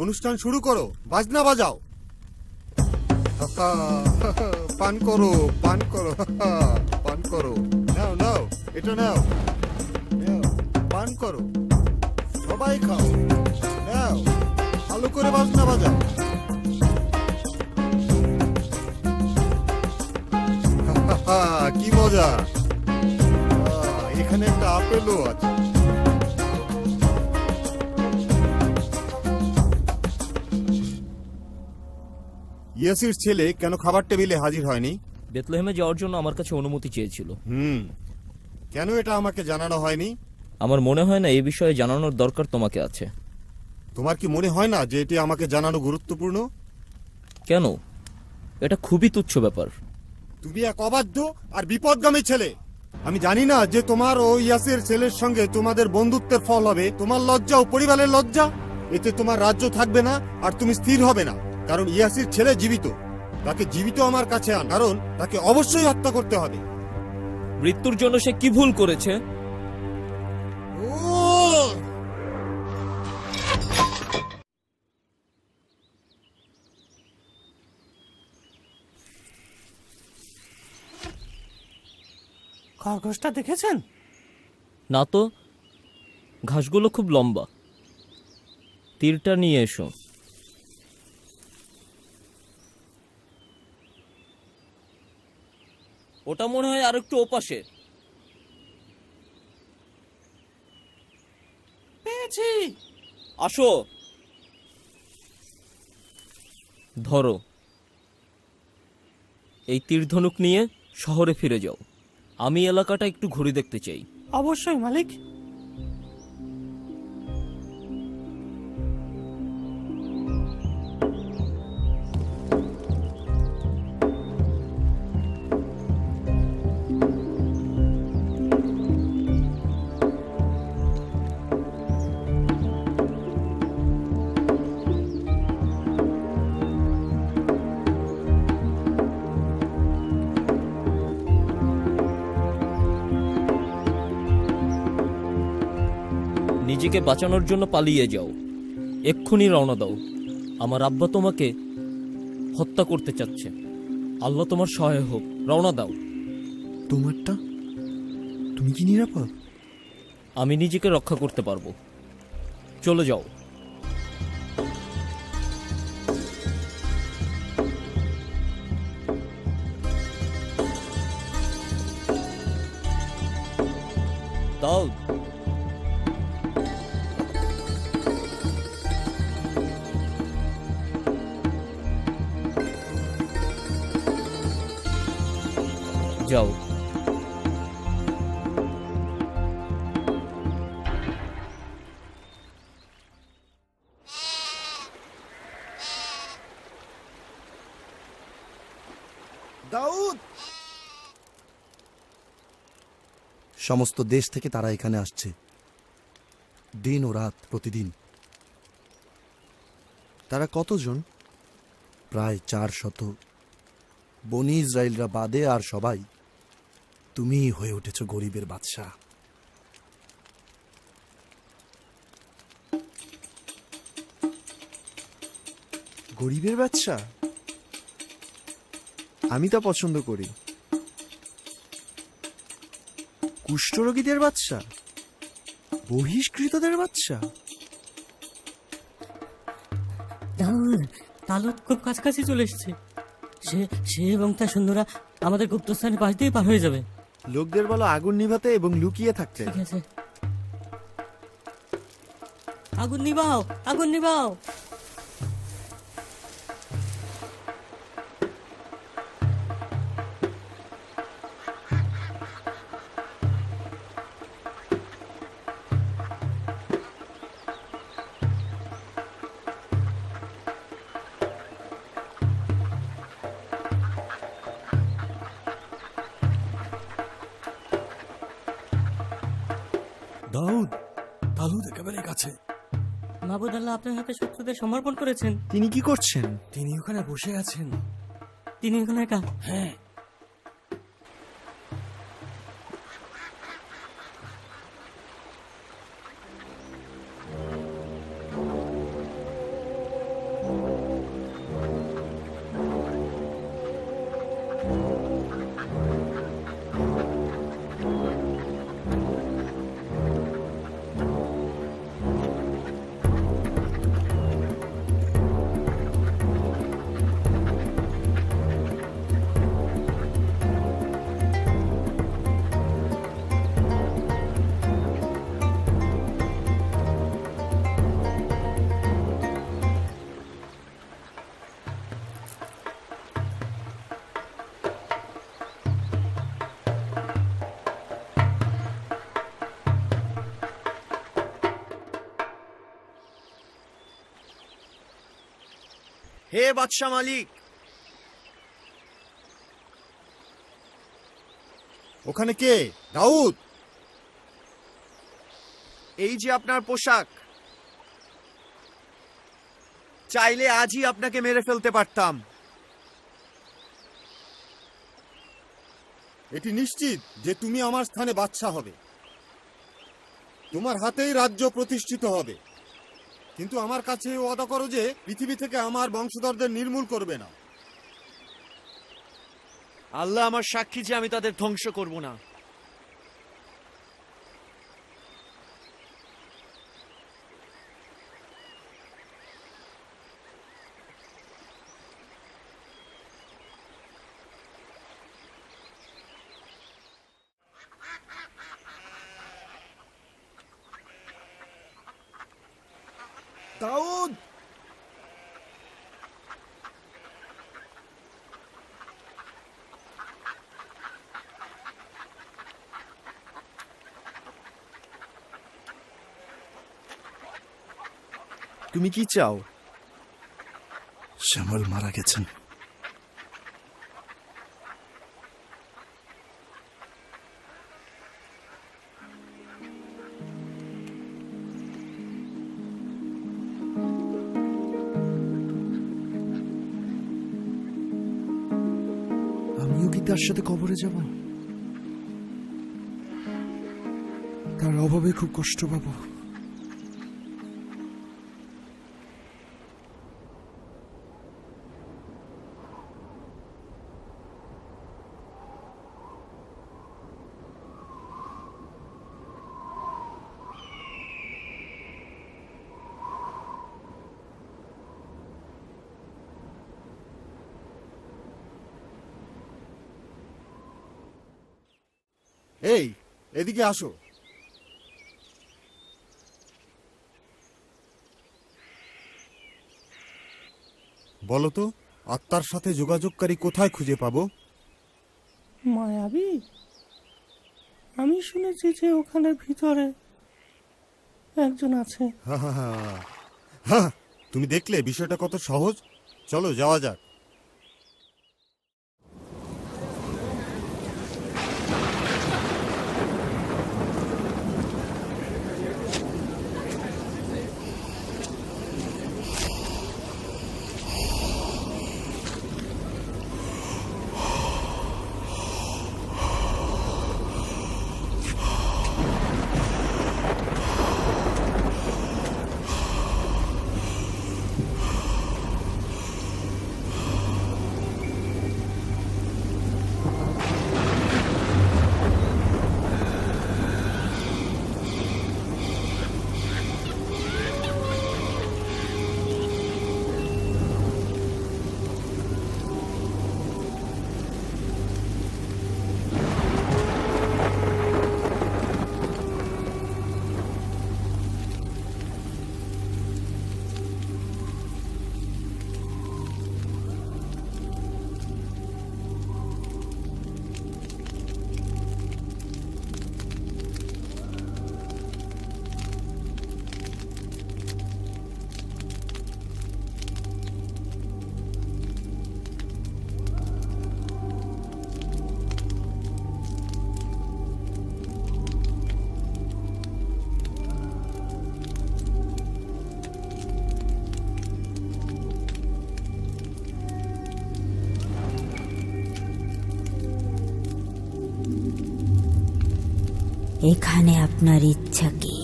অনুষ্ঠান শুরু করো, বাজনা বাজাও। পান করো, পান করো, পান করো। নাও নাও, এটা নাও, নাও, পান করো, সবাই খাও। নাও, ভালো করে বাজনা বাজাও। কি মজা! এখানে একটা আপেলও আছে। ইয়াসির ছেলে কেন খাবার টেবিলে হাজির হয়নি? বেথলেহেমে যাওয়ার জন্য আমার কাছে অনুমতি চেয়েছিল। কেন এটা আমাকে জানানো হয়নি? আমার মনে হয় না এই বিষয়ে জানানোর দরকার তোমাকে আছে। তোমার কি মনে হয় না যে এটি আমাকে জানানো গুরুত্বপূর্ণ? কেন? এটা খুবই তুচ্ছ ব্যাপার। তুমি এক অবাধ্য আর বিপদগামী ছেলে। আমি জানি না যে তোমার ও ইয়াসির ছেলের সঙ্গে তোমাদের বন্ধুত্বের ফল হবে তোমার লজ্জা ও পরিবারের লজ্জা। এতে তোমার রাজ্য থাকবে না আর তুমি স্থির হবে না। কারণ ইয়াসির ছেলে জীবিত, তাকে জীবিত আমার কাছে আন, কারণ তাকে অবশ্যই হত্যা করতে হবে। মৃত্যুর জন্য সে কি ভুল করেছে? খরগোশটা দেখেছেন? না তো, ঘাসগুলো খুব লম্বা। তীরটা নিয়ে এসো। ওটা মনে হয় আর একটু ওপাশে। পেয়েছি। আসো, ধরো। এই তীরধনুক নিয়ে শহরে ফিরে যাও। আমি এলাকাটা একটু ঘুরে দেখতে চাই। অবশ্যই মালিক। নিজেকে বাঁচানোর জন্য পালিয়ে যাও। এক্ষুনি রওনা দাও। আমার আব্বা তোমাকে হত্যা করতে চাচ্ছে। আল্লাহ তোমার সহায় হোক। রওনা দাও। তোমারটা? তুমি কি নিরাপদ? আমি নিজেকে রক্ষা করতে পারবো। চলে যাও। দাউদ, যাও। দাউদ! সমস্ত দেশ থেকে তারা এখানে আসছে, দিন ও রাত, প্রতিদিন। তারা কতজন? প্রায় 400। বনি ইসরায়েলরা বাদে আর সবাই। তুমিই হয়ে উঠেছ গরিবের বাদশাহ। গরিবের বাচ্চা? আমি তা পছন্দ করি। কুষ্ঠরোগীদের বাচ্চা? বহিষ্কৃতদের বাচ্চা? দাউদ, তালুত খুব কাছাকাছি চলে এসেছে। সে সে এবং তার সৈন্যরা আমাদের গুপ্তস্থানের পাশ দিয়ে পার হয়ে যাবে। লোকদের বলো আগুন নিভাতে এবং লুকিয়ে থাকতে। ঠিক আছে। আগুন নিভাও, আগুন নিভাও। দাউদ, তালুদ একেবারে কাছে। মাহবুদ আল্লাহ আপনার হাতে শত্রুদের সমর্পণ করেছেন। তিনি কি করছেন? তিনি ওখানে বসে আছেন। তিনি এখানে একা। হ্যাঁ, হে বাদশাহ মালিক, ওখানে কে? দাউদ? এই যে আপনার পোশাক, চাইলে আজই আপনাকে মেরে ফেলতে পারতাম। এটি নিশ্চিত যে তুমি আমার স্থানে বাদশা হবে, তোমার হাতেই রাজ্য প্রতিষ্ঠিত হবে। কিন্তু আমার কাছে ওয়াদা করো যে পৃথিবী থেকে আমার বংশধরদের নির্মূল করবে না। আল্লাহ আমার সাক্ষী যে আমি তাদের ধ্বংস করব না। দাউদ, তুমি কি চাও? শ্যামল মারা গেছেন। আমিও কি তার সাথে কবরে যাব? তার অভাবে খুব কষ্ট পাবো। এই, এদিকে আসো। বলো তো, আত্মার সাথে যোগাযোগকারী কোথায় খুঁজে পাবো? মায়াবী, আমি শুনেছি যে ওখানের ভিতরে একজন আছে। হ্যাঁ, তুমি দেখলে বিষয়টা কত সহজ। চলো যাওয়া যাক। এখানে আপনার ইচ্ছা কি?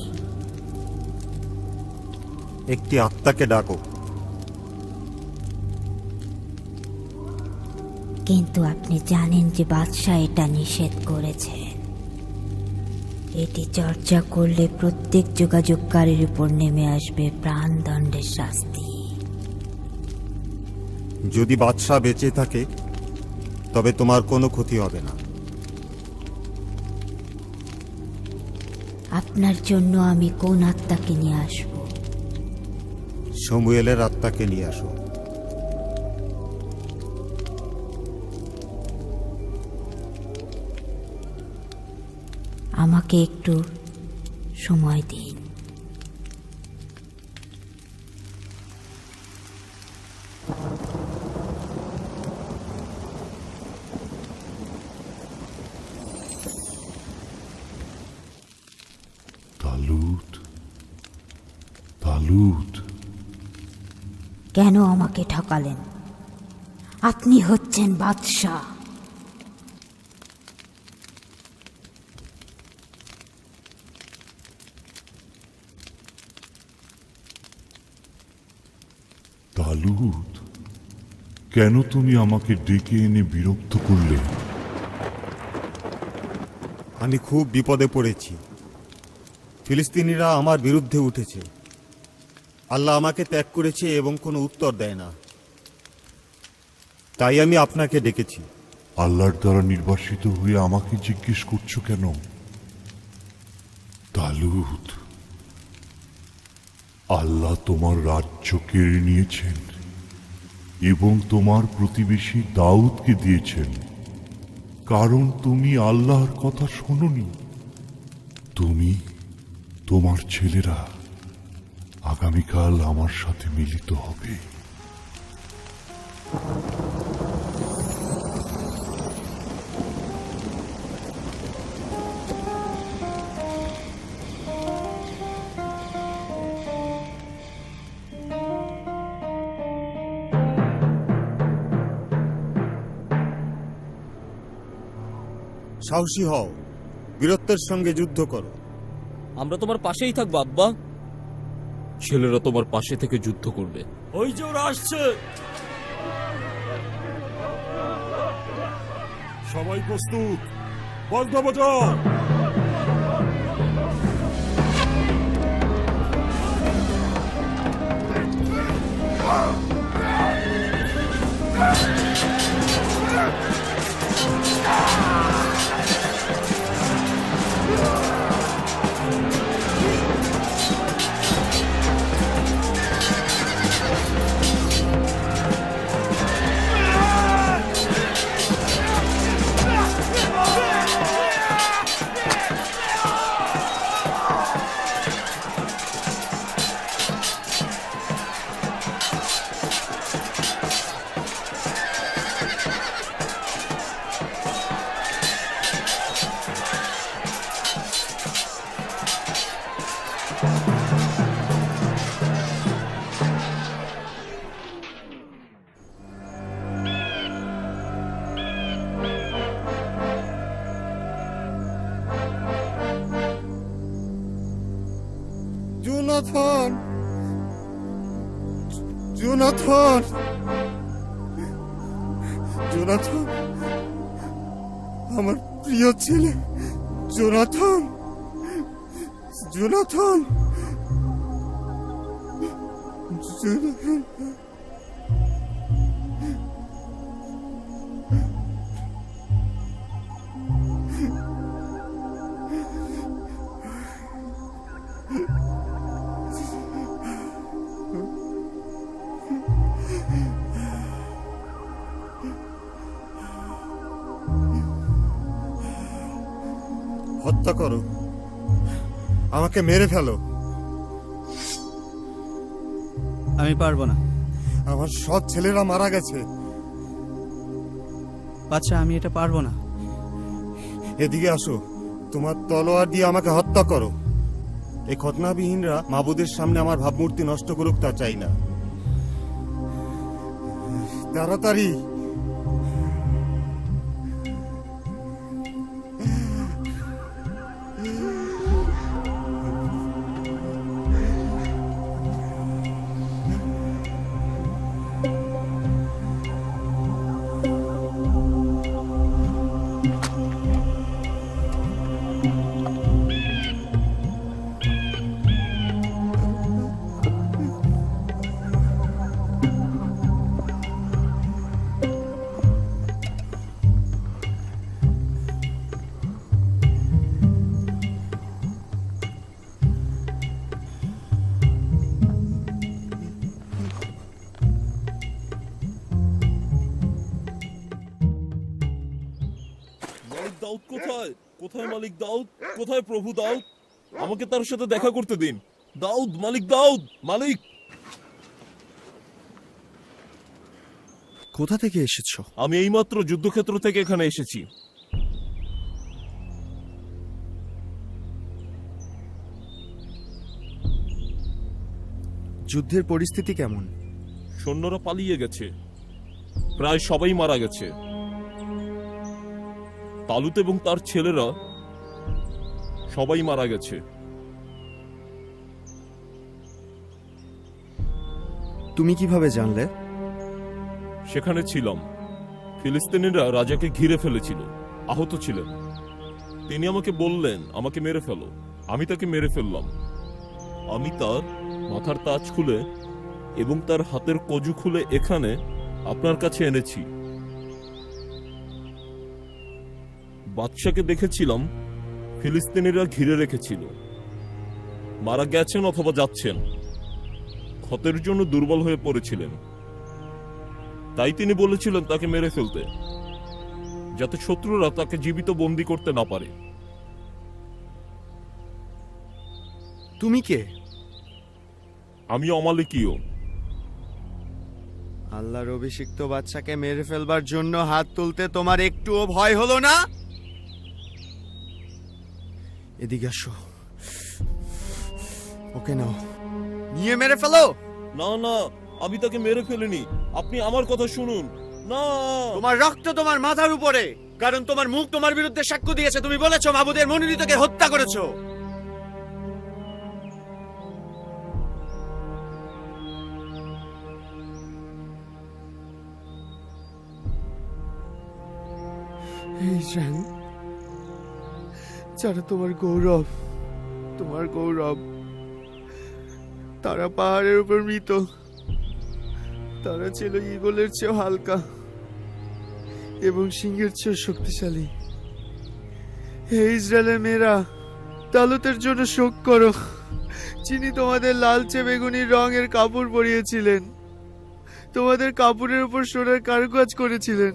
একটি আত্মাকে ডাকো। কিন্তু আপনি জানেন যে বাদশাহ এটা নিষেধ করেছেন। এটি চর্চা করলে প্রত্যেক যোগাযোগকারীর উপর নেমে আসবে প্রাণদণ্ডের শাস্তি। যদি বাদশাহ বেঁচে থাকে তবে তোমার কোনো ক্ষতি হবে না। আপনার জন্য আমি কোন আত্মাকে নিয়ে আসব? সমুয়েলের আত্মাকে নিয়ে আসো। আমাকে একটু সময় দিন। তালুত, তালুত, কেন আমাকে ঠকালেন? আপনি হচ্ছেন বাদশাহ। তালুত, কেন তুমি আমাকে ডেকে এনে বিরক্ত করলে? আমি খুব বিপদে পড়েছি। ফিলিস্তিনিরা আমার বিরুদ্ধে উঠেছে। আল্লাহ আমাকে ত্যাগ করেছে এবং কোনো উত্তর দেয় না। তাই আমি আপনাকে ডেকেছি। আল্লাহর দ্বারা নির্বাসিত হয়ে আমাকে জিজ্ঞেস করছো কেন? তালুত, আল্লাহ তোমার রাজ্য কেড়ে নিয়েছেন এবং তোমার প্রতিবেশী দাউদকে দিয়েছেন, কারণ তুমি আল্লাহর কথা শোনোনি। তুমি, তোমার ছেলেরা আগামীকাল আমার সাথে মিলিত হবে। সাহসী হও, বীরত্বের সঙ্গে যুদ্ধ করো। আমরা তোমার পাশেই থাকবো আব্বা। ছেলেরা তোমার পাশে থেকে যুদ্ধ করবে। ওই যে ওরা আসছে। সবাই প্রস্তুত, বাজনা বাজাও। জোনাথন, জোনাথন, জোনাথন, আমার প্রিয় ছেলে জোনাথন, জোনাথন, জোনাথন। হত্যা করো, আমাকে মেরে ফেলো। আমি পারবো না। আমার সব ছেলেরা মারা গেছে। বাচ্চা, আমি এটা পারবো না। এদিকে আসো, তোমার তলোয়ার দিয়ে আমাকে হত্যা করো। এই খতনাবিহীনরা মাবুদের সামনে আমার ভাবমূর্তি নষ্ট করুক তা চাই না। তাড়াতাড়ি। দাউদ কোথায়? কোথায় মালিক দাউদ? কোথায় প্রভু দাউদ? আমাকে তার সাথে দেখা করতে দিন। দাউদ, মালিক দাউদ, মালিক। কোথা থেকে এসেছো? আমি এইমাত্র যুদ্ধক্ষেত্র থেকে এখানে এসেছি। যুদ্ধের পরিস্থিতি কেমন? সৈন্যরা পালিয়ে গেছে, প্রায় সবাই মারা গেছে। তালুত এবং তার ছেলেরা সবাই মারা গেছে। তুমি কিভাবে জানলে? সেখানে ছিলাম। ফিলিস্তিনিরা রাজাকে ঘিরে ফেলেছিল, আহত ছিলেন। তিনি আমাকে বললেন, আমাকে মেরে ফেলো। আমি তাকে মেরে ফেললাম। আমি তার মাথার তাজ খুলে এবং তার হাতের কজু খুলে এখানে আপনার কাছে এনেছি। বাদশাকে দেখেছিলাম ফিলিস্তিনিরা ঘিরে রেখেছিল। মারা গেছেন অথবা যাচ্ছেন, ক্ষতের জন্য দুর্বল হয়ে পড়েছিলেন। তাই তিনি বলেছিলেন তাকে মেরে ফেলতে, যাতে শত্রুরা তাকে জীবিত বন্দী করতে না পারে। তুমি কে? আমি অমালিকীয়। আল্লাহর অভিষিক্ত বাচ্চাকে মেরে ফেলবার জন্য হাত তুলতে তোমার একটুও ভয় হলো না? এদিকে আসো, ওকে নাও, নিয়ে মেরে ফেলো। না না, আমি তাকে মেরে ফেলিনি। আপনি আমার কথা শুনুন। না, তোমার রক্ত তোমার মাথার উপরে, কারণ তোমার মুখ তোমার বিরুদ্ধে সাক্ষ্য দিয়েছে। তুমি বলেছো মাবুদের মনোনীতকে হত্যা করেছো। ইসরায়েল, যারা তোমার গৌরব, তোমার গৌরব, তারা পাহাড়ের উপর মৃত। তারা ছিল ঈগলের চেয়েও হালকা এবং সিংহের চেয়েও শক্তিশালী। হে ইসরায়েলের মেয়েরা, তালুতের জন্য শোক করো, যিনি তোমাদের লালচে বেগুনি রঙের কাপড় পরিয়েছিলেন, তোমাদের কাপড়ের উপর সোনার কারুকাজ করেছিলেন।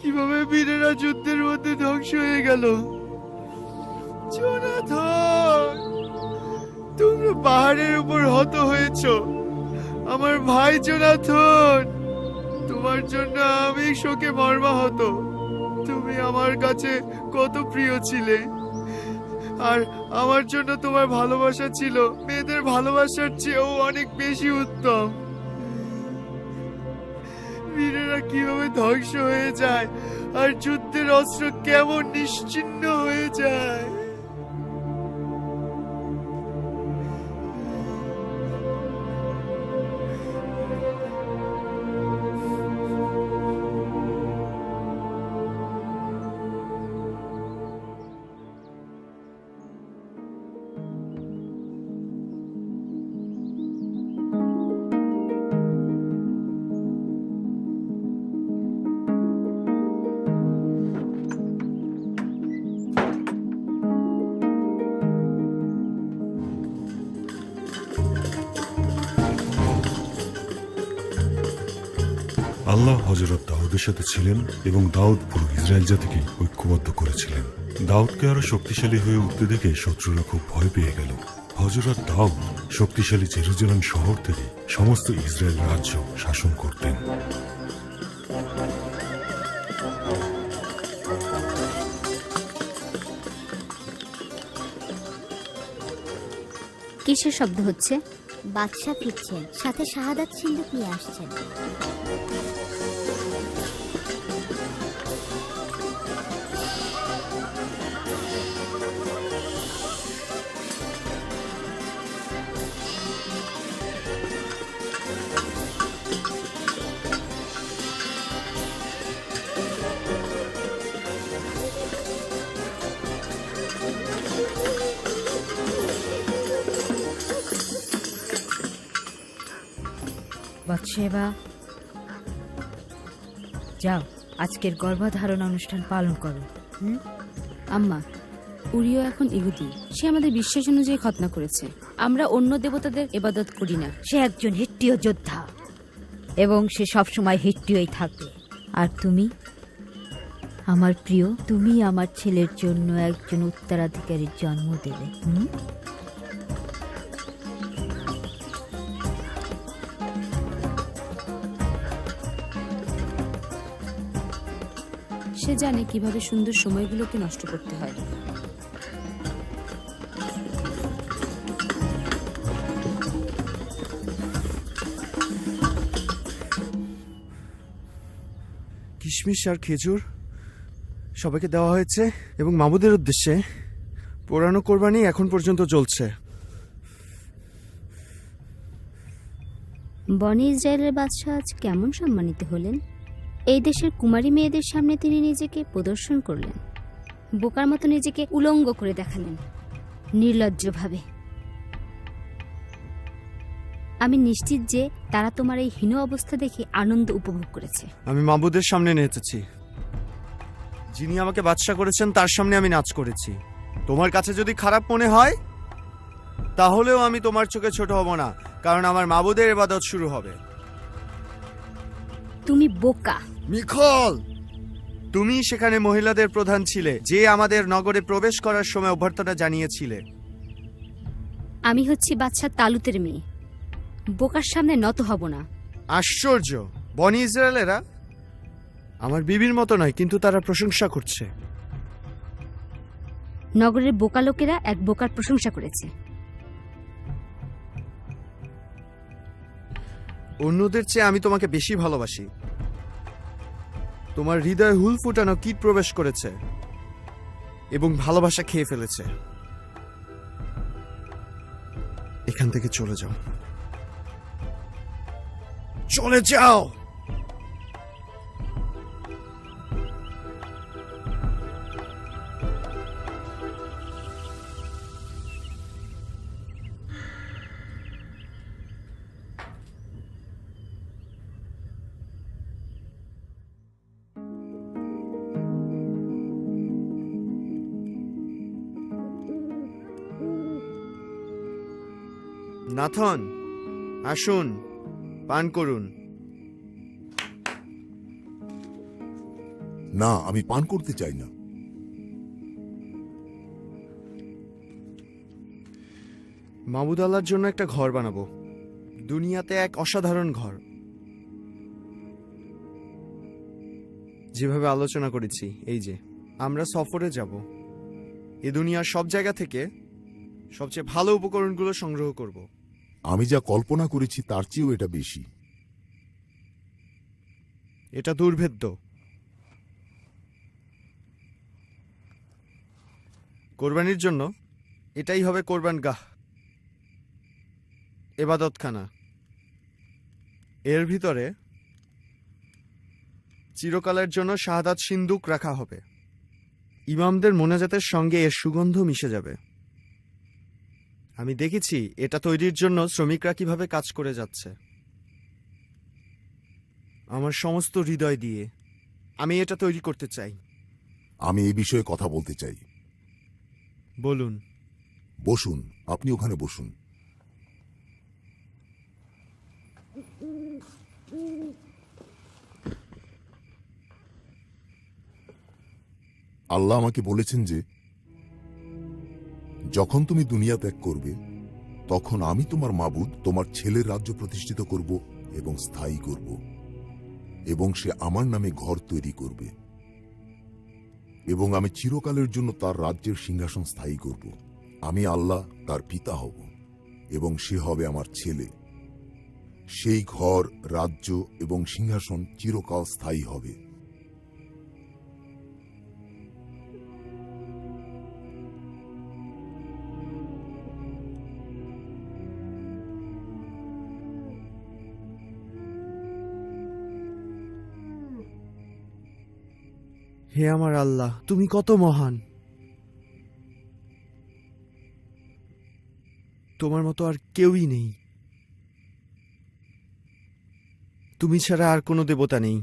কিভাবে বীরেরা যুদ্ধের মধ্যে ধ্বংস হয়ে গেল। জোনাথন, তোমরা পাহাড়ের উপর হত হয়েছ। আমার ভাই জোনাথন, তোমার জন্য আমি শোকে মর্মাহত। তুমি আমার কাছে কত প্রিয় ছিলে, আর আমার জন্য তোমার ভালোবাসা ছিল মেয়েদের ভালোবাসার চেয়েও অনেক বেশি উত্তম। বীরেরা কিভাবে ধ্বংস হয়ে যায়, আর যুদ্ধের অস্ত্র কেমন নিশ্চিহ্ন হয়ে যায়। আল্লাহ হযরত দাউদের সাথে ছিলেন এবং দাউদ পুরো ইসরায়েল জাতিকে ঐক্যবদ্ধ করেছিলেন। দাউদকে আরো শক্তিশালী হয়ে উঠতে দেখে শত্রুরা খুব ভয় পেয়ে গেল। হযরত দাউদ শক্তিশালী জেরুজালেম শহর থেকে সমস্ত ইসরায়েল রাজ্য শাসন করতেন। কিসের শব্দ হচ্ছে? বাদশা ফিরছেন, সাথে শাহাদাত সিন্ধুক নিয়ে আসছেন। বাদশেবা, যাও আজকের গর্ভধারণ অনুষ্ঠান পালন করো। আম্মা, উরিও এখন ইহুদি। সে আমাদের বিশ্বাস অনুযায়ী খতনা করেছে। আমরা অন্য দেবতাদের ইবাদত করি না। সে একজন হিট্টীয় যোদ্ধা এবং সে সবসময় হিট্টীয়ই থাকবে। আর তুমি আমার প্রিয়, তুমি আমার ছেলের জন্য একজন উত্তরাধিকারীর জন্ম দেবে। সে জানে কিভাবে সুন্দর সময়গুলোকে নষ্ট করতে হয়। কিশমিশ আর খেজুর সবাইকে দেওয়া হয়েছে এবং মাবুদের উদ্দেশ্যে পুরানো কোরবানি এখন পর্যন্ত চলছে। বনি ইসরায়েলের বাদশাহ আজ কেমন সম্মানিত হলেন? এই দেশের কুমারী মেয়েদের সামনে তিনি নিজেকে প্রদর্শন করলেন, বোকার মতো নিজেকে উলঙ্গ করে দেখালেন নির্লজ্জভাবে। আমি নিশ্চিত যে তারা তোমার এই হীন অবস্থা দেখে আনন্দ উপভোগ করেছে। আমি মাবুদের সামনে নেচেছি, যিনি আমাকে বাদশা করেছেন তার সামনে আমি নাচ করেছি। তোমার কাছে যদি খারাপ মনে হয় তাহলেও আমি তোমার চোখে ছোট হব না, কারণ আমার মাবুদের ইবাদত শুরু হবে। তুমি বোকা। মিখল, তুমি সেখানে মহিলাদের প্রধান ছিলে, যে আমাদের নগরে প্রবেশ করার সময় অভ্যর্থনা জানিয়েছিলে। আমি হচ্ছি বাদশাহ তালুতের মেয়ে, বোকার সামনে নত হব না। আশ্চর্য, বনি ইসরায়েলেরা আমার বিবির মতো নয়, কিন্তু তারা প্রশংসা করছে। নগরের বোকা লোকেরা এক বোকার প্রশংসা করেছে। অন্যদের চেয়ে আমি তোমাকে বেশি ভালোবাসি। তোমার হৃদয়ে হুল ফুটানো কীট প্রবেশ করেছে এবং ভালোবাসা খেয়ে ফেলেছে। এখান থেকে চলে যাও, চলে যাও। নাথন, আসুন, পান করুন। না, আমি পান করতে চাই না। মাবুদ আল্লাহর জন্য একটা ঘর বানাবো, দুনিয়াতে এক অসাধারণ ঘর। যেভাবে আলোচনা করেছি, এই যে আমরা সফরে যাব, এ দুনিয়ার সব জায়গা থেকে সবচেয়ে ভালো উপকরণগুলো সংগ্রহ করব। আমি যা কল্পনা করেছি তার চেয়েও এটা বেশি। এটা দুর্ভেদ্য। কোরবানির জন্য এটাই হবে কোরবান গাহ, এবাদতখানা। এর ভিতরে চিরকালের জন্য শাহাদাত সিন্দুক রাখা হবে। ইমামদের মোনাজাতের সঙ্গে এর সুগন্ধ মিশে যাবে। আমি দেখেছি এটা তৈরির জন্য শ্রমিকরা কিভাবে কাজ করে যাচ্ছে। আমার সমস্ত হৃদয় দিয়ে আমি এটা তৈরি করতে চাই। আমি এই বিষয়ে কথা বলতে চাই। বলুন। বসুন, আপনি ওখানে বসুন। আল্লাহ আমাকে বলেছেন যে যখন তুমি দুনিয়া ত্যাগ করবে, তখন আমি তোমার মাবুদ তোমার ছেলের রাজ্য প্রতিষ্ঠিত করব এবং স্থায়ী করব, এবং সে আমার নামে ঘর তৈরি করবে, এবং আমি চিরকালের জন্য তার রাজ্যের সিংহাসন স্থায়ী করব। আমি আল্লাহ তার পিতা হব এবং সে হবে আমার ছেলে। সেই ঘর, রাজ্য এবং সিংহাসন চিরকাল স্থায়ী হবে। হে আমার আল্লাহ, তুমি কত মহান। তোমার মতো আর কেউই নেই। তুমি ছাড়া আর কোনো দেবতা নেই,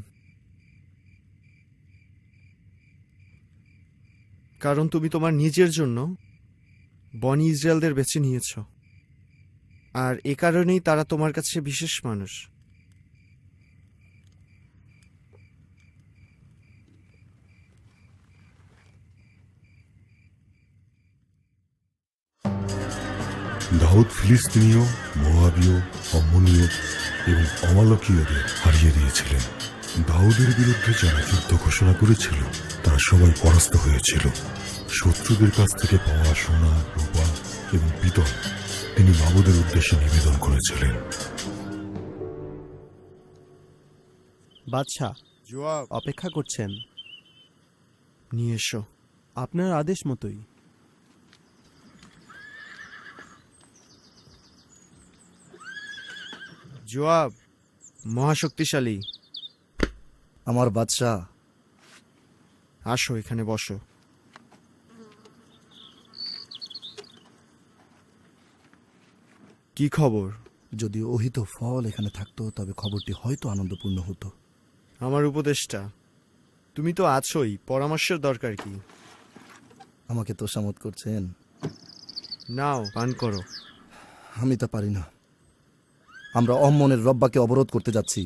কারণ তুমি তোমার নিজের জন্য বনি ইসরায়েলদের বেছে নিয়েছ, আর এ কারণেই তারা তোমার কাছে বিশেষ মানুষ। দাউদ ফিলিস্তিনীয়, মোয়াবীয়, অম্মনীয় এবং অমালকীয়দের হারিয়ে দিয়েছিলেন। দাউদের বিরুদ্ধে যারা যুদ্ধ ঘোষণা করেছিল তারা সবাই পরাস্ত হয়েছিল। শত্রুদের কাছ থেকে পাওয়া সোনা, রূপা এবং পিতল তিনি মাবুদের উদ্দেশ্যে নিবেদন করেছিলেন। বাদশাহ অপেক্ষা করছেন, নিয়ে এসো। আপনার আদেশ মতোই। জওয়াব মহাশক্তিশালী। আমার বাদশাহ, আসো এখানে বসো। কি খবর? যদি অহিত ফল এখানে থাকতো তবে খবরটি হয়তো আনন্দপূর্ণ হতো। আমার উপদেষ্টা, তুমি তো আছোই, পরামর্শের দরকার কি? আমাকে তোষামত করছেন? নাও পান করো। আমি তা পারি না। আমরা অম্মনের রব্বাকে অবরোধ করতে যাচ্ছি।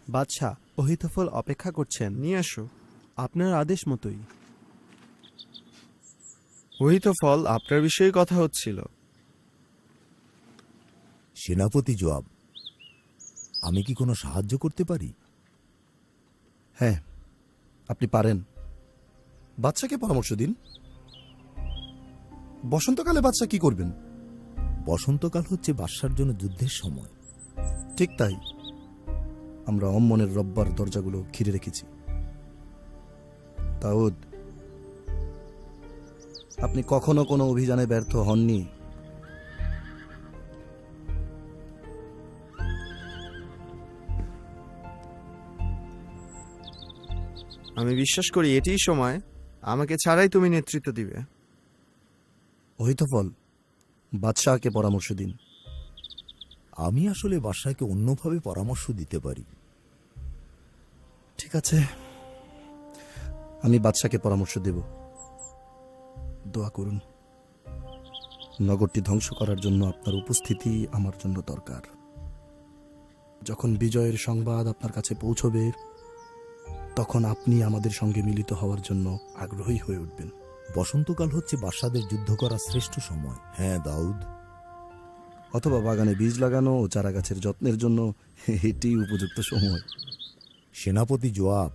বাদশাহ অহিতফল অপেক্ষা করছেন, নিয়ে আসো। আপনার আদেশ মতোই। অহিতফল আপনার বিষয়ে কথা হচ্ছিল। সেনাপতি জোয়াব, আমি কি কোনো সাহায্য করতে পারি? হ্যাঁ, আপনি পারেন। বাদশাকে পরামর্শ দিন। বসন্তকালে বাদশা কি করবেন? বসন্তকাল হচ্ছে বাদশার জন্য যুদ্ধের সময়। ঠিক তাই। আমরা অম্মনের রব্বার দরজাগুলো ঘিরে রেখেছি। দাউদ, আপনি কখনো কোনো অভিযানে ব্যর্থ হননি। আমি বিশ্বাস করি এটিই সময় আমাকে ছাড়াই তুমি নেতৃত্ব দিবে। অহিতফল, বাদশাহকে পরামর্শ দিন। আমি আসলে বাদশাকে অন্যভাবে পরামর্শ দিতে পারি। ঠিক আছে, আমি বাদশাকে পরামর্শ দেব। দোয়া করুন। নগরটি ধ্বংস করার জন্য আপনার উপস্থিতি আমার জন্য দরকার। যখন বিজয়ের সংবাদ আপনার কাছে পৌঁছবে তখন আপনি আমাদের সঙ্গে মিলিত হওয়ার জন্য আগ্রহী হয়ে উঠবেন। বসন্তকাল হচ্ছে বাদশাদের যুদ্ধ করার শ্রেষ্ঠ সময়। হ্যাঁ দাউদ। অথবা বাগানে বীজ লাগানো ও চারা গাছের যত্নের জন্য এটি উপযুক্ত সময়। সেনাপতি জোয়াব,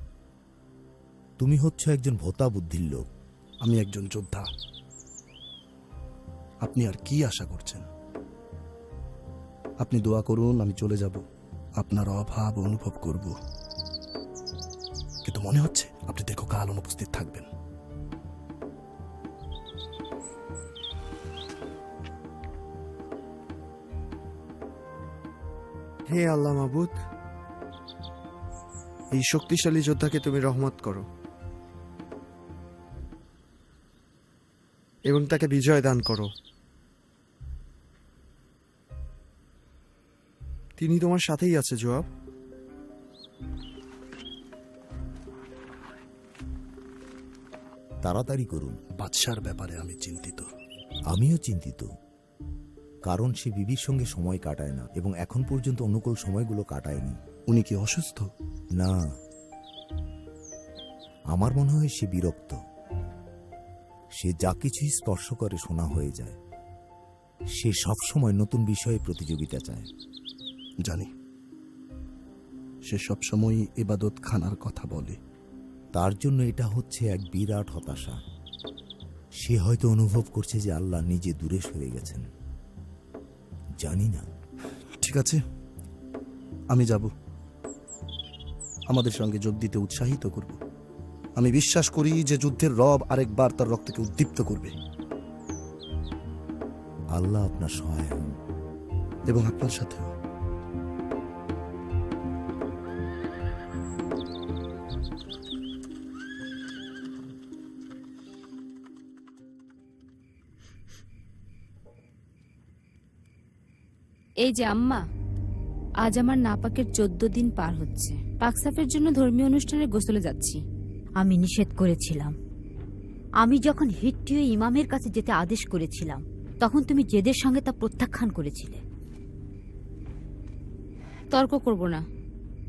তুমি হচ্ছ একজন ভোতা বুদ্ধির লোক। আমি একজন যোদ্ধা। আপনি আর কি আশা করছেন? আপনি দোয়া করুন, আমি চলে যাব। আপনার অভাব অনুভব করব, কিন্তু মনে হচ্ছে আপনি দীর্ঘকাল অনুপস্থিত থাকবেন। হে আল্লাহ মাবুদ, এই শক্তিশালী যোদ্ধাকে তুমি রহমত করো এবং তাকে বিজয় দান করো। তিনি তোমার সাথেই আছে জোয়াব। তাড়াতাড়ি করুন। বাদশার ব্যাপারে আমি চিন্তিত। আমিও চিন্তিত, কারণ সে বিবির সঙ্গে সময় কাটায় না এবং এখন পর্যন্ত অনুকূল সময়গুলো কাটায়নি। উনি কি অসুস্থ? না, আমার মনে হয় সে বিরক্ত। সে যা কিছুই স্পর্শ করে শোনা হয়ে যায়। সে সবসময় নতুন বিষয়ে প্রতিযোগিতা চায়। জানি, সে সবসময় ইবাদত খানার কথা বলে। তার জন্য এটা হচ্ছে এক বিরাট হতাশা। সে হয়তো অনুভব করছে যে আল্লাহ নিজে দূরে সরে গেছেন। জানি না। ঠিক আছে, আমি যাব। আমাদের সঙ্গে যোগ দিতে উৎসাহিত করব। আমি বিশ্বাস করি যে যুদ্ধের রব আরেকবার তার রক্তকে উদ্দীপ্ত করবে। আল্লাহ আপনার সহায় হন। এবং আপনার সাথেও। এই যে আম্মা, আজ আমার নাপাকের 14 দিন পার হচ্ছে। পাকসাফের জন্য ধর্মীয় অনুষ্ঠানে গোসলে যাচ্ছি। আমি নিষেধ করেছিলাম। আমি যখন হিট্টীয় ইমামের কাছে যেতে আদেশ করেছিলাম তখন তুমি জেদের সঙ্গে তা প্রত্যাখ্যান করেছিলে। তর্ক করব না,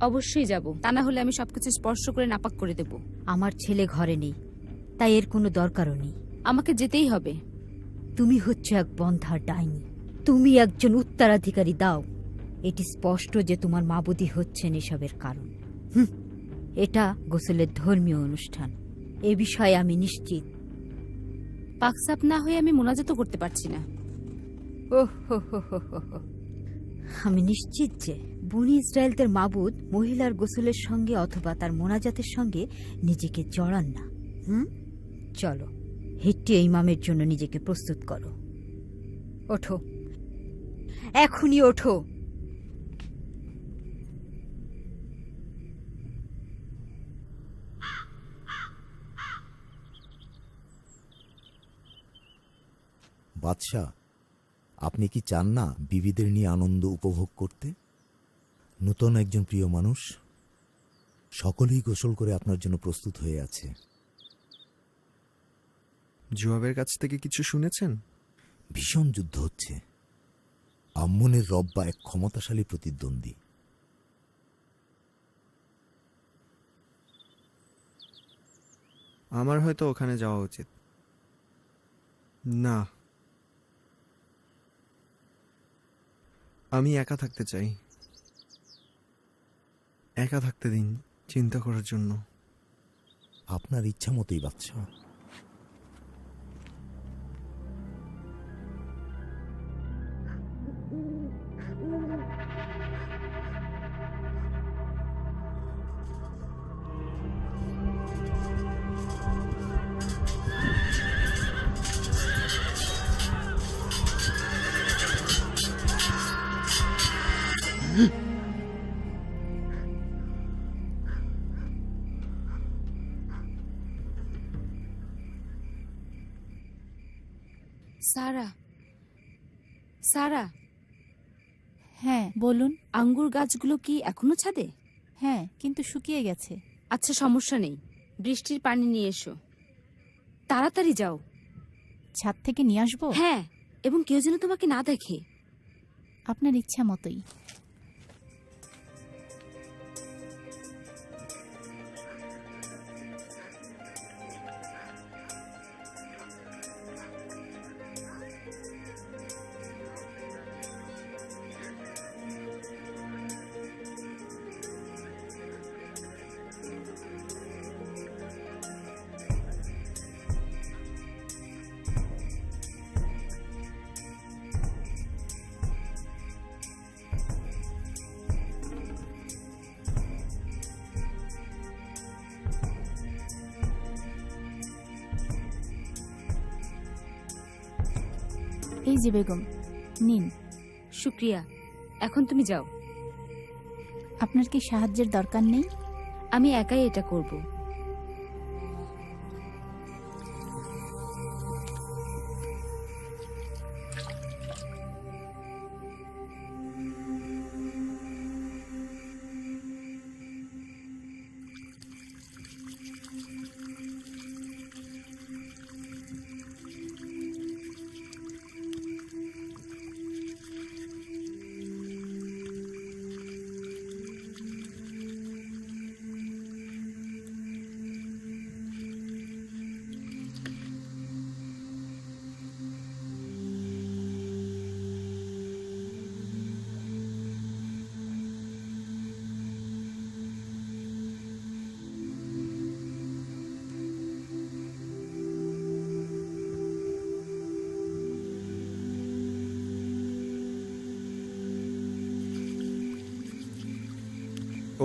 অবশ্যই যাব। তা না হলে আমি সবকিছু স্পর্শ করে নাপাক করে দেব। আমার ছেলে ঘরে নেই, তাই এর কোনো দরকারও নেই। আমাকে যেতেই হবে। তুমি হচ্ছে এক বন্ধ্যা ডাইনি। তুমি একজন উত্তরাধিকারী দাও। এটি স্পষ্ট যে তোমার মাবুদি হচ্ছেন এসবের কারণ। এটা গোসলের ধর্মীয় অনুষ্ঠান, এ বিষয়ে আমি নিশ্চিত। পাকসাপ না হয়ে আমি মোনাজাতও করতে পারছি না। আমি নিশ্চিত যে বনি ইসরায়েলদের মাবুদ মহিলার গোসলের সঙ্গে অথবা তার মোনাজাতের সঙ্গে নিজেকে জড়ান না। চলো, হিট্টিয়ে ইমামের জন্য নিজেকে প্রস্তুত করো। ওঠো, এখনই ওঠো। বাদশাহ, আপনি কি চান না বিবিদের নিয়ে আনন্দ উপভোগ করতে? নূতন একজন প্রিয় মানুষ, সকলেই গোসল করে আপনার জন্য প্রস্তুত হয়ে আছে। জুয়াবের কাছ থেকে কিছু শুনেছেন? ভীষণ যুদ্ধ হচ্ছে। আম্মনের রব্বা এক ক্ষমতাশালী প্রতিদ্বন্দ্বী। আমার হয়তো ওখানে যাওয়া উচিত। না, আমি একা থাকতে চাই। একা থাকতে দিন চিন্তা করার জন্য। আপনার ইচ্ছা মতোই বাদশাহ। সারা, সারা। হ্যাঁ বলুন। আঙ্গুর গাছগুলো কি এখনো ছাদে? হ্যাঁ, কিন্তু শুকিয়ে গেছে। আচ্ছা, সমস্যা নেই, বৃষ্টির পানি নিয়ে এসো। তাড়াতাড়ি যাও। ছাদ থেকে নিয়ে আসবো? হ্যাঁ, এবং কেউ যেন তোমাকে না দেখে। আপনার ইচ্ছা মতোই। এই যে বেগম, নিন। শুক্রিয়া, এখন তুমি যাও। আপনার কি সাহায্যের দরকার নেই? আমি একাই এটা করব।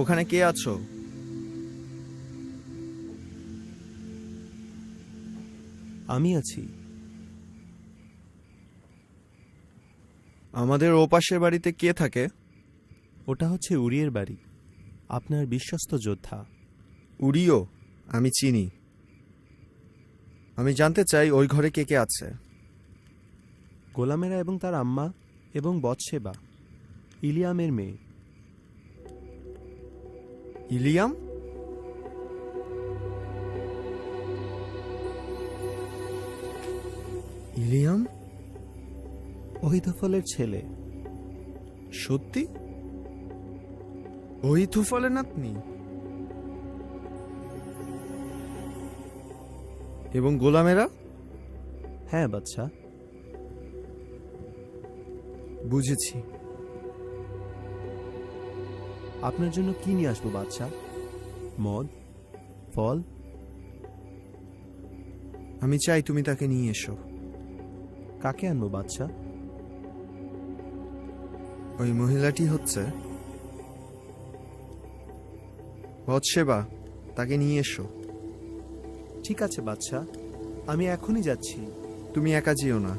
ওখানে কে আছো? আমি আছি। আমাদের ওপাশের বাড়িতে কে থাকে? ওটা হচ্ছে উরিয়ের বাড়ি, আপনার বিশ্বস্ত যোদ্ধা। উরিও আমি চিনি। আমি জানতে চাই ওই ঘরে কে কে আছে। গোলামেরা এবং তার আম্মা এবং বৎসেবা, ইলিয়ামের মেয়ে। ইলিয়াম? ইলিয়াম ওহিতফলের ছেলে। সত্যি? ওহিতফলের নাতনি? এবং গোলামেরা? হ্যাঁ বাদশা, বুঝেছি। আপনার জন্য কি নিয়ে আসবো বাদশা? মদ, ফল? আমি চাই তুমি তাকে নিয়ে এসো। কাকে আনবো বাদশা? ওই মহিলাটি হচ্ছে বৎসেবা, তাকে নিয়ে এসো। ঠিক আছে বাদশা, আমি এখনই যাচ্ছি। তুমি একা যেও না,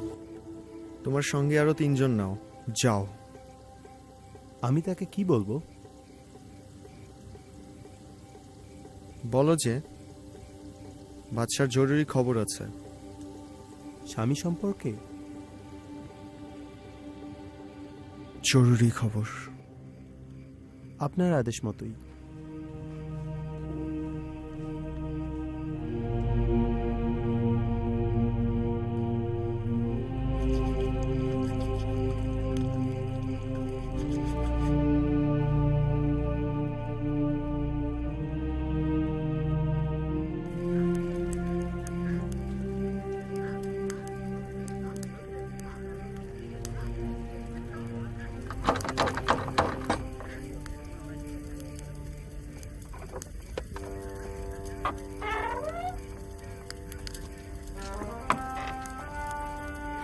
তোমার সঙ্গে আরো 3 জন নাও। যাও। আমি তাকে কি বলবো? বলো যে বাদশার জরুরি খবর আছে। স্বামী সম্পর্কে? জরুরি খবর। আপনার আদেশ মতোই।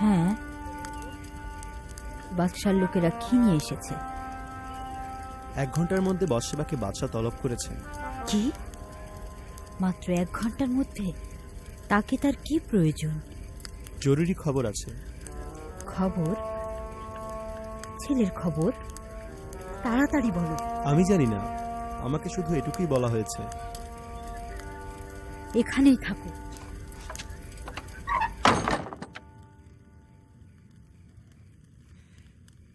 হ্যাঁ, বাদশার লোকেরা কি নিয়ে এসেছে? 1 ঘন্টার মধ্যে বৎসেবাকে বাদশা তলব করেছেন। কি? মাত্র 1 ঘন্টার মধ্যে? তাকে তার কি প্রয়োজন? জরুরি খবর আছে। খবর? ছেলের খবর? তাড়াতাড়ি বলো। আমি জানি না, আমাকে শুধু এটুকুই বলা হয়েছে। এখানেই থাকো।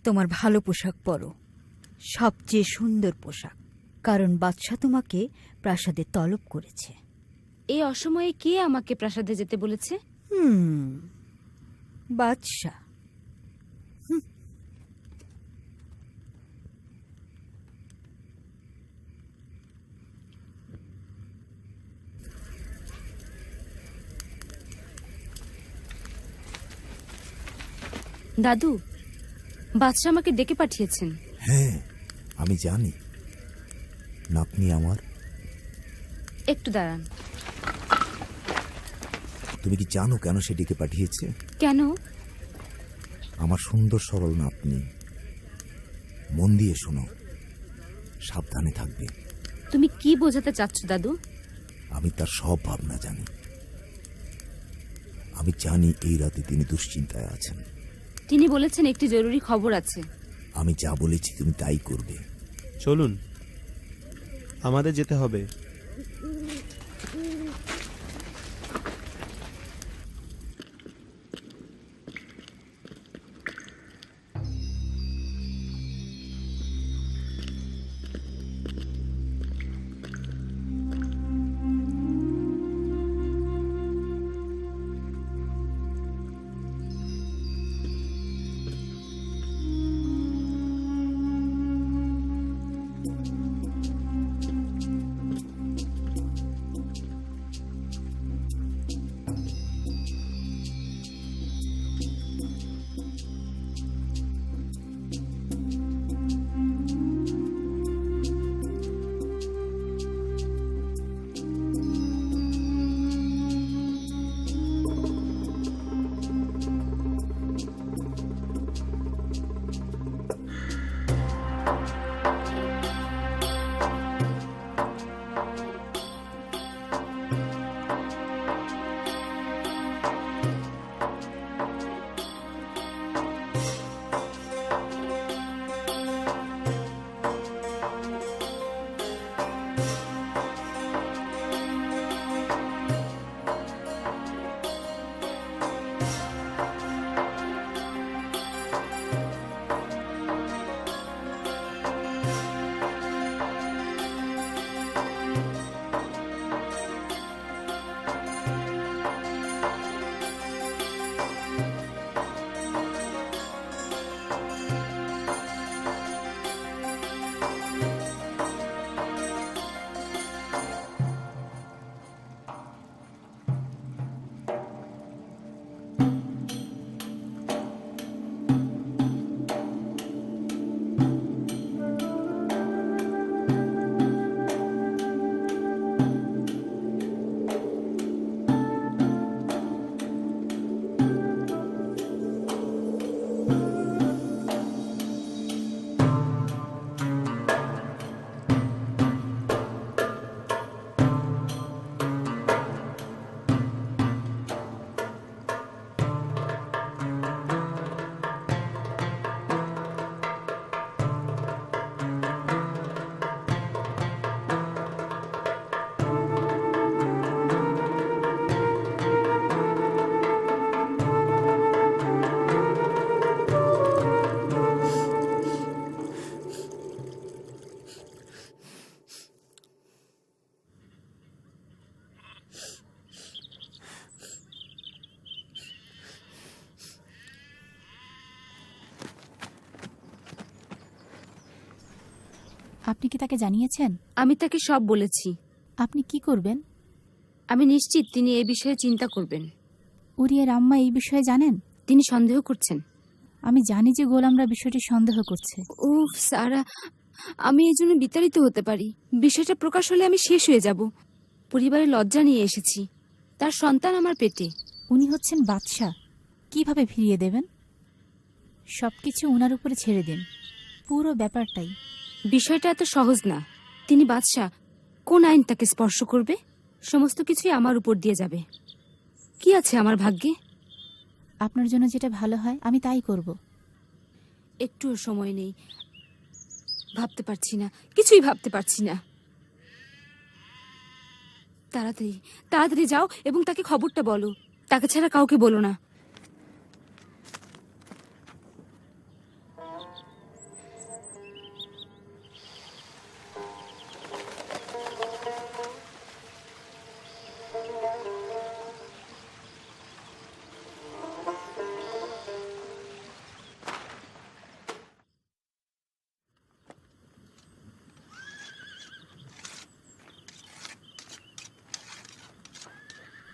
তোমার ভালো পোশাক পরো, সবচেয়ে সুন্দর পোশাক, কারণ বাদশা তোমাকে প্রাসাদে তলব করেছে। এই অসময়ে কে আমাকে প্রাসাদে যেতে বলেছে? বাদশা। দাদু, বাদশা আমাকে ডেকে পাঠিয়েছেন। হ্যাঁ, আমি জানি। নাতনি আমার, একটু দাঁড়ান। তুমি কি জানো কেন সে ডেকে পাঠিয়েছে? কেন? আমার সুন্দর সরল নাতনি, মন দিয়ে শোনো, সাবধানে থাকবে। তুমি কি বোঝাতে চাচ্ছ দাদু? আমি তার সব ভাবনা জানি। আমি জানি এই রাতে তিনি দুশ্চিন্তায় আছেন। তিনি বলেছেন একটি জরুরি খবর আছে। আমি যা বলেছি তুমি তাই করবে। চলুন, আমাদের যেতে হবে। আপনি কি তাকে জানিয়েছেন? আমি তাকে সব বলেছি। আপনি কি করবেন? আমি নিশ্চিত তিনি এই বিষয়ে চিন্তা করবেন। উরিয়ের আম্মা এই বিষয়ে জানেন? তিনি সন্দেহ করছেন। আমি জানি যে গোলামরা বিষয়টি সন্দেহ করছে। উফ সারা, আমি এই জন্য বিতাড়িত হতে পারি। বিষয়টা প্রকাশ হলে আমি শেষ হয়ে যাব। পরিবারের লজ্জা নিয়ে এসেছি। তার সন্তান আমার পেটে। উনি হচ্ছেন বাদশাহ, কিভাবে ফিরিয়ে দেবেন? সবকিছু উনার উপরে ছেড়ে দিন, পুরো ব্যাপারটাই। বিষয়টা এত সহজ না। তিনি বাদশাহ, কোন আইন তাকে স্পর্শ করবে? সমস্ত কিছুই আমার উপর দিয়ে যাবে। কি আছে আমার ভাগ্যে? আপনার জন্য যেটা ভালো হয় আমি তাই করব। একটুও সময় নেই, ভাবতে পারছি না, কিছুই ভাবতে পারছি না। তাড়াতাড়ি তাড়াতাড়ি যাও এবং তাকে খবরটা বলো। তাকে ছাড়া কাউকে বলো না।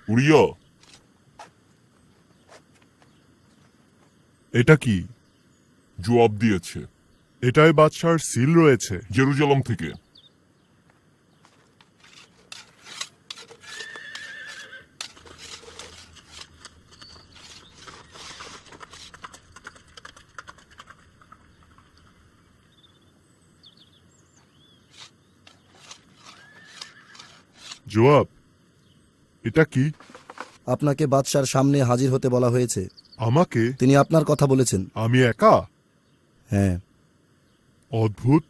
উরিয়া, এটা কি? জবাব দিয়েছে। এটাই বাদশার সিল রয়েছে। জেরুজালেম থেকে। জবাব, এটা কি? আপনাকে বাদশার সামনে হাজির হতে বলা হয়েছে। আমাকে? তিনি আপনার কথা বলেছেন। আমি একা? হ্যাঁ। অদ্ভুত।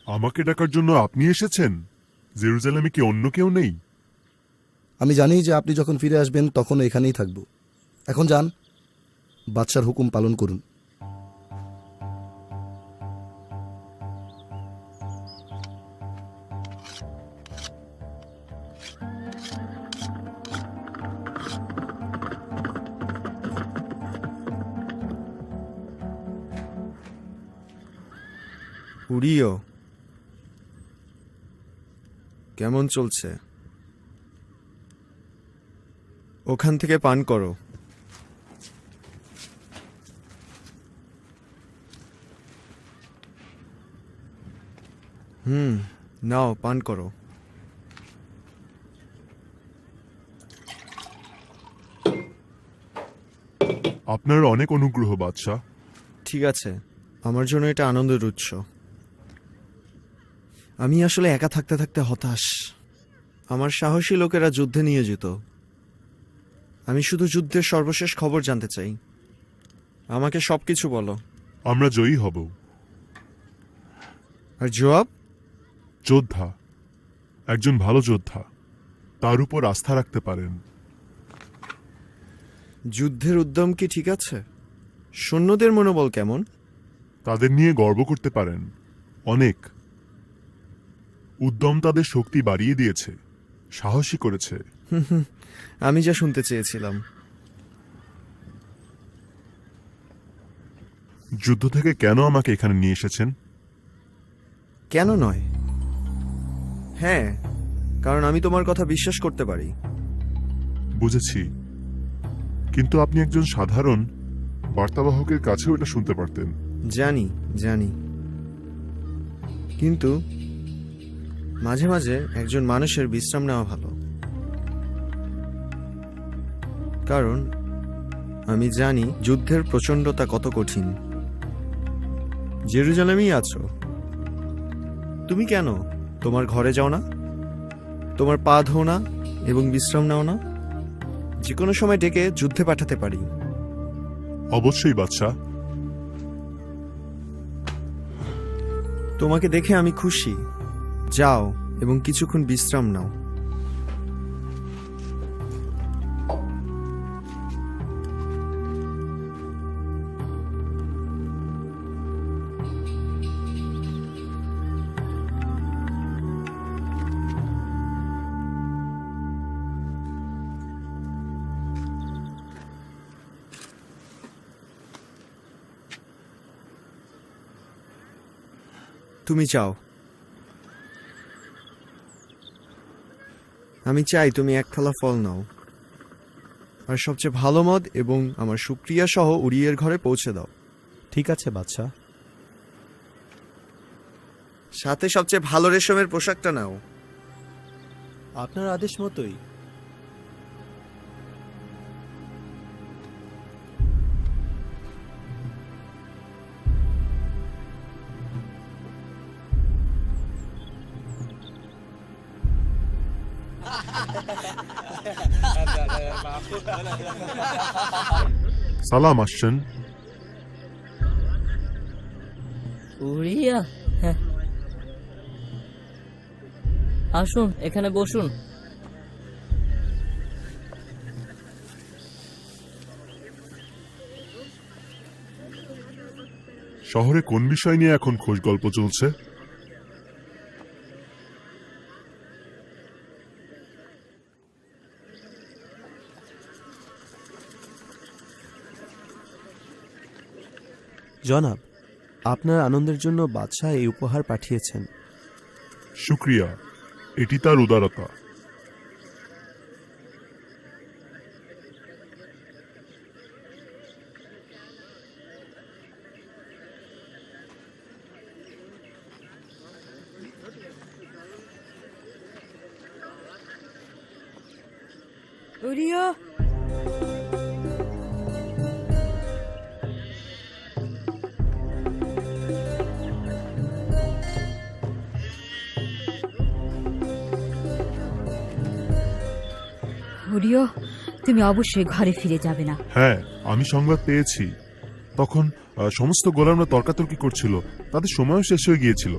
আমাকে ডাকার জন্য আপনি এসেছেন? জেরুজালেমে কি অন্য কেউ নেই? আমি জানি যে আপনি যখন ফিরে আসবেন তখন এখানেই থাকব। এখন যান, বাদশার হুকুম পালন করুন। উড়িও, কেমন চলছে? ওখান থেকে পান করো। নাও পান করো। আপনার অনেক অনুগ্রহ বাদশাহ। ঠিক আছে, আমার জন্য এটা আনন্দের উৎস। আমি আসলে একা থাকতে থাকতে হতাশ। আমার সাহসী লোকেরা যুদ্ধে নিয়োজিত। আমি শুধু যুদ্ধের সর্বশেষ খবর জানতে চাই। আমাকে সবকিছু বলো। আমরা জয়ী হব। আর জবাব? যোদ্ধা, একজন ভালো যোদ্ধা, তার উপর আস্থা রাখতে পারেন। যুদ্ধের উদ্যম কি ঠিক আছে? সৈন্যদের মনোবল কেমন? তাদের নিয়ে গর্ব করতে পারেন। অনেক। উদ্যম তাদের শক্তি বাড়িয়ে দিয়েছে, সাহসী করেছে। আমি যা শুনতে চেয়েছিলাম। যুদ্ধ থেকে কেন আমাকে এখানে নিয়ে এসেছেন? কেন নয়, হ্যাঁ, কারণ আমি তোমার কথা বিশ্বাস করতে পারি। বুঝেছি, কিন্তু আপনি একজন সাধারণ বার্তাবাহকের কাছেও এটা শুনতে পারতেন। জানি জানি, কিন্তু মাঝে মাঝে একজন মানুষের বিশ্রাম নেওয়া ভালো। কারণ আমি জানি যুদ্ধের প্রচণ্ডতা কত কঠিন। জেরুজালেমেই আছো তুমি, কেন তোমার ঘরে যাও না? তোমার পা ধো না এবং বিশ্রাম নাও না? যে কোনো সময় ডেকে যুদ্ধে পাঠাতে পারি। অবশ্যই বাদশাহ। তোমাকে দেখে আমি খুশি। যাও এবং কিছুক্ষণ বিশ্রাম নাও। তুমি চাও, আমি চাই তুমি এক থালা ফল নাও আর সবচেয়ে ভালো মদ এবং আমার শুকরিয়া সহ উড়িয়ের ঘরে পৌঁছে দাও। ঠিক আছে বাদশাহ। সাথে সবচেয়ে ভালো রেশমের পোশাকটা নাও। আপনার আদেশ মতোই। সালাম আসছেন। উড়িয়া, হ্যাঁ আসুন, এখানে বসুন। শহরে কোন বিষয় নিয়ে এখন খোঁজ গল্প চলছে? জনাব, আপনার আনন্দের জন্য বাদশাহ এই উপহার পাঠিয়েছেন। শুক্রিয়া, এটি তার উদারতা। উড়িয়া, হরিও, তুমি অবশ্যই ঘরে ফিরে যাবে না। হ্যাঁ, আমি সংবাদ পেয়েছি। তখন সমস্ত গোলামরা তর্কাতর্কি করছিল, তাদের সময়ও শেষ হয়ে গিয়েছিল।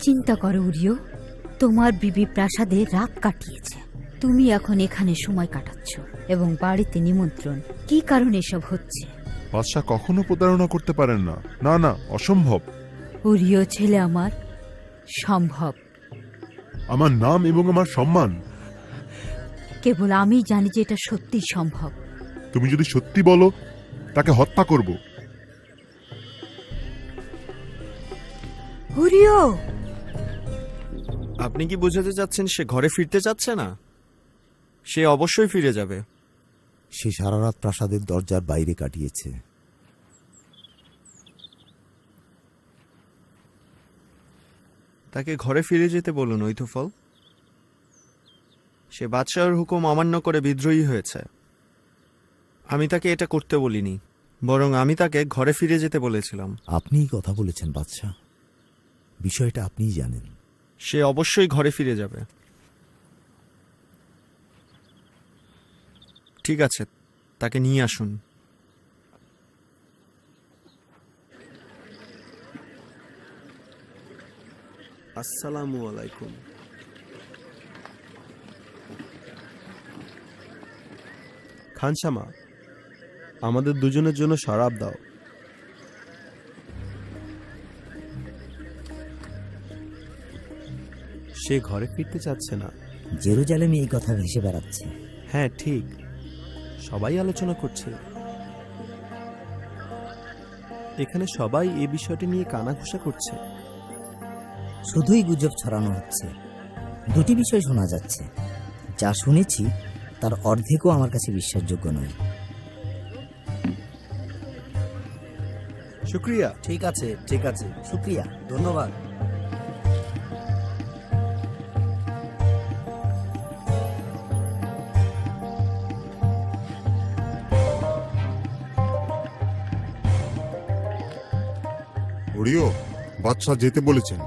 চিন্তা করো উরিও, তোমার বিবি প্রাসাদে রাত কাটিয়েছে, তুমি এখন এখানে সময় কাটাচ্ছ এবং বাড়িতে নিমন্ত্রণ। কি কারণে এসব হচ্ছে? বাদশাহ কখনো প্রতারণা করতে পারেন না। না না, অসম্ভব। উরিও ছেলে আমার, সম্ভব। আমার নাম এবং আমার সম্মান। কেবল আমি জানি যে এটা সত্যি সম্ভব। তুমি যদি সত্যি বলো, তাকে হত্যা করব। উরিও, আপনি কি বোঝাতে চাচ্ছেন সে ঘরে ফিরতে চাচ্ছে না? সে অবশ্যই ফিরে যাবে। সে সারা রাত প্রাসাদের দরজার বাইরে কাটিয়েছে। তাকে ঘরে ফিরে যেতে বলুন ঐতুফল। সে বাদশাহর হুকুম অমান্য করে বিদ্রোহী হয়েছে। আমি তাকে এটা করতে বলিনি, বরং আমি তাকে ঘরে ফিরে যেতে বলেছিলাম। আপনিই কথা বলেছেন বাদশাহ, বিষয়টা আপনিই জানেন। সে অবশ্যই ঘরে ফিরে যাবে। ঠিক আছে, তাকে নিয়ে আসুন। আসসালামু আলাইকুম। খানসামা, আমাদের দুজনের জন্য শরাব দাও। সে ঘরে ফিরতে চাচ্ছে না। জেরুজালেমে এই কথা ভেসে বেড়াচ্ছে। হ্যাঁ ঠিক, সবাই আলোচনা করছে। এখানে সবাই এই বিষয়টি নিয়ে কানাঘুষা করছে। শুধুই গুজব ছড়ানো হচ্ছে। দুটি বিষয় শোনা যাচ্ছে, যা শুনেছি তার অর্ধেকও আমার কাছে বিশ্বাসযোগ্য নয়। শুক্রিয়া। ঠিক আছে, ঠিক আছে, শুক্রিয়া, ধন্যবাদ। হরিও, বাদশাহ যেতে বলেছেন।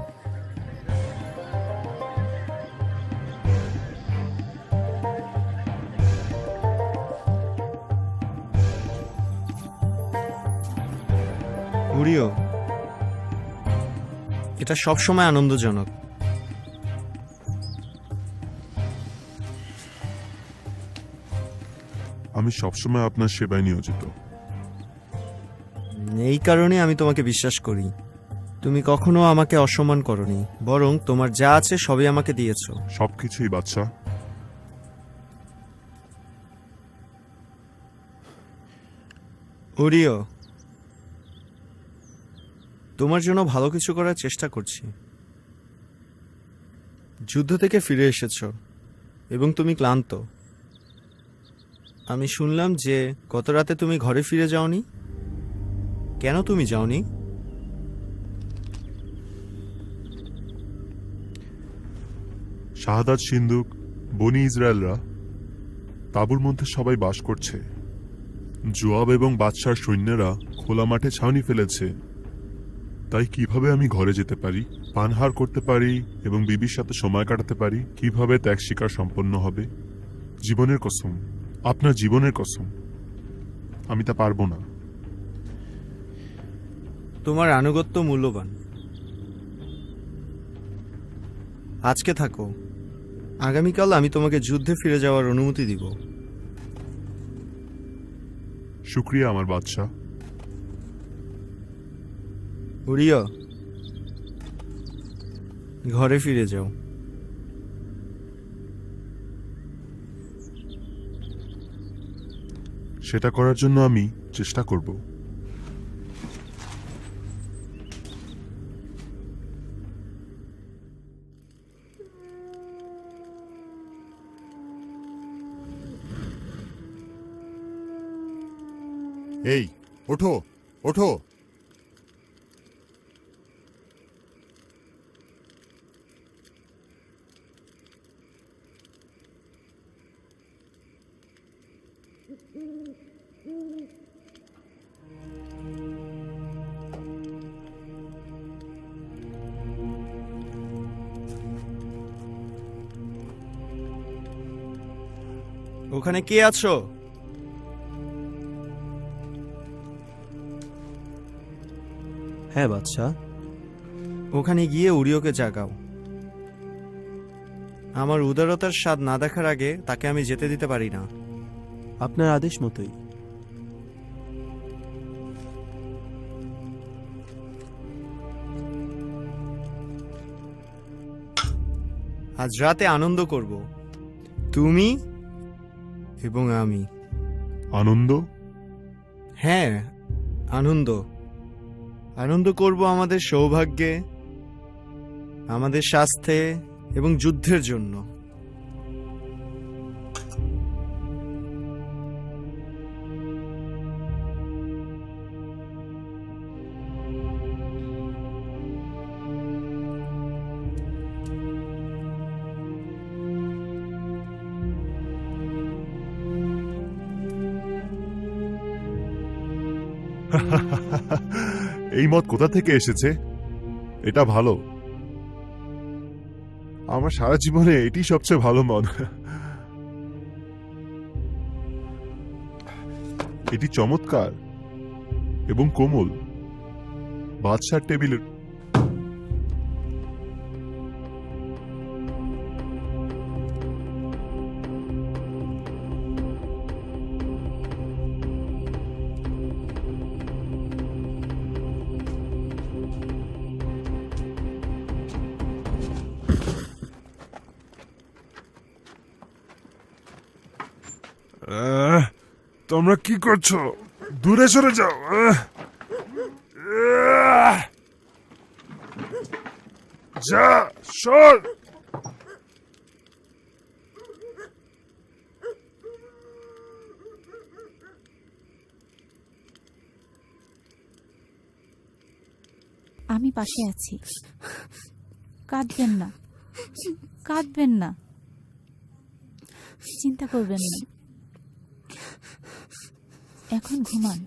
উড়িও, এটা সবসময় আনন্দজনক। আমি সবসময় আপনার সেবায় নিয়োজিত। এই কারণে আমি তোমাকে বিশ্বাস করি। তুমি কখনো আমাকে অসম্মান করনি, বরং তোমার যা আছে সবই আমাকে দিয়েছো। সবকিছুই বাদশাহ। উড়িও, তোমার জন্য ভালো কিছু করার চেষ্টা করছি। যুদ্ধ থেকে ফিরে এসেছো এবং তুমি ক্লান্ত। আমি শুনলাম যে গত রাতে তুমি ঘরে ফিরে যাওনি। কেন তুমি যাওনি? শাহাদাত সিন্ধুক বনি ইসরায়েলরা তাঁবুর মধ্যে সবাই বাস করছে। জোয়াব এবং বাদশার সৈন্যরা খোলা মাঠে ছাউনি ফেলেছে। তাই কিভাবে আমি ঘরে যেতে পারি, পানহার করতে পারি এবং বিবির সাথে সময় কাটাতে পারি? কিভাবে ত্যাগ স্বীকার সম্পন্ন হবে? জীবনের কসম, আপনার জীবনের কসম, আমি তা পারবো না। তোমার আনুগত্য মূল্যবান। আজকে থাকো, আগামীকাল আমি তোমাকে যুদ্ধে ফিরে যাওয়ার অনুমতি দিব। শুক্রিয়া আমার বাদশাহ। উড়িয়া, ঘরে ফিরে যাও। সেটা করার জন্য আমি চেষ্টা করব। এই ওঠো, ওঠো। ওখানে কে আছো? হ্যাঁ বাদশাহ। ওখানে গিয়ে উড়িওকে জাগাও। আমার উদারতার স্বাদ না দেখার আগে তাকে আমি যেতে দিতে পারি না। আপনার আদেশ মতোই। আজ রাতে আনন্দ করব, তুমি এবং আমি। আনন্দ? হ্যাঁ, আনন্দ। আনন্দ করব আমাদের সৌভাগ্যে, আমাদের স্বাস্থ্যে এবং যুদ্ধের জন্য। এই মত কোথা থেকে এসেছে? এটা ভালো। আমার সারা জীবনে এটি সবচেয়ে ভালো মদ। এটি চমৎকার এবং কোমল। বাদশার টেবিলের তোমরা কি করছো? দূরে সরে যাও। যা, সর। আমি পাশে আছি, কাঁদবেন না, কাঁদবেন না, চিন্তা করবেন না। এখন ঘুমান।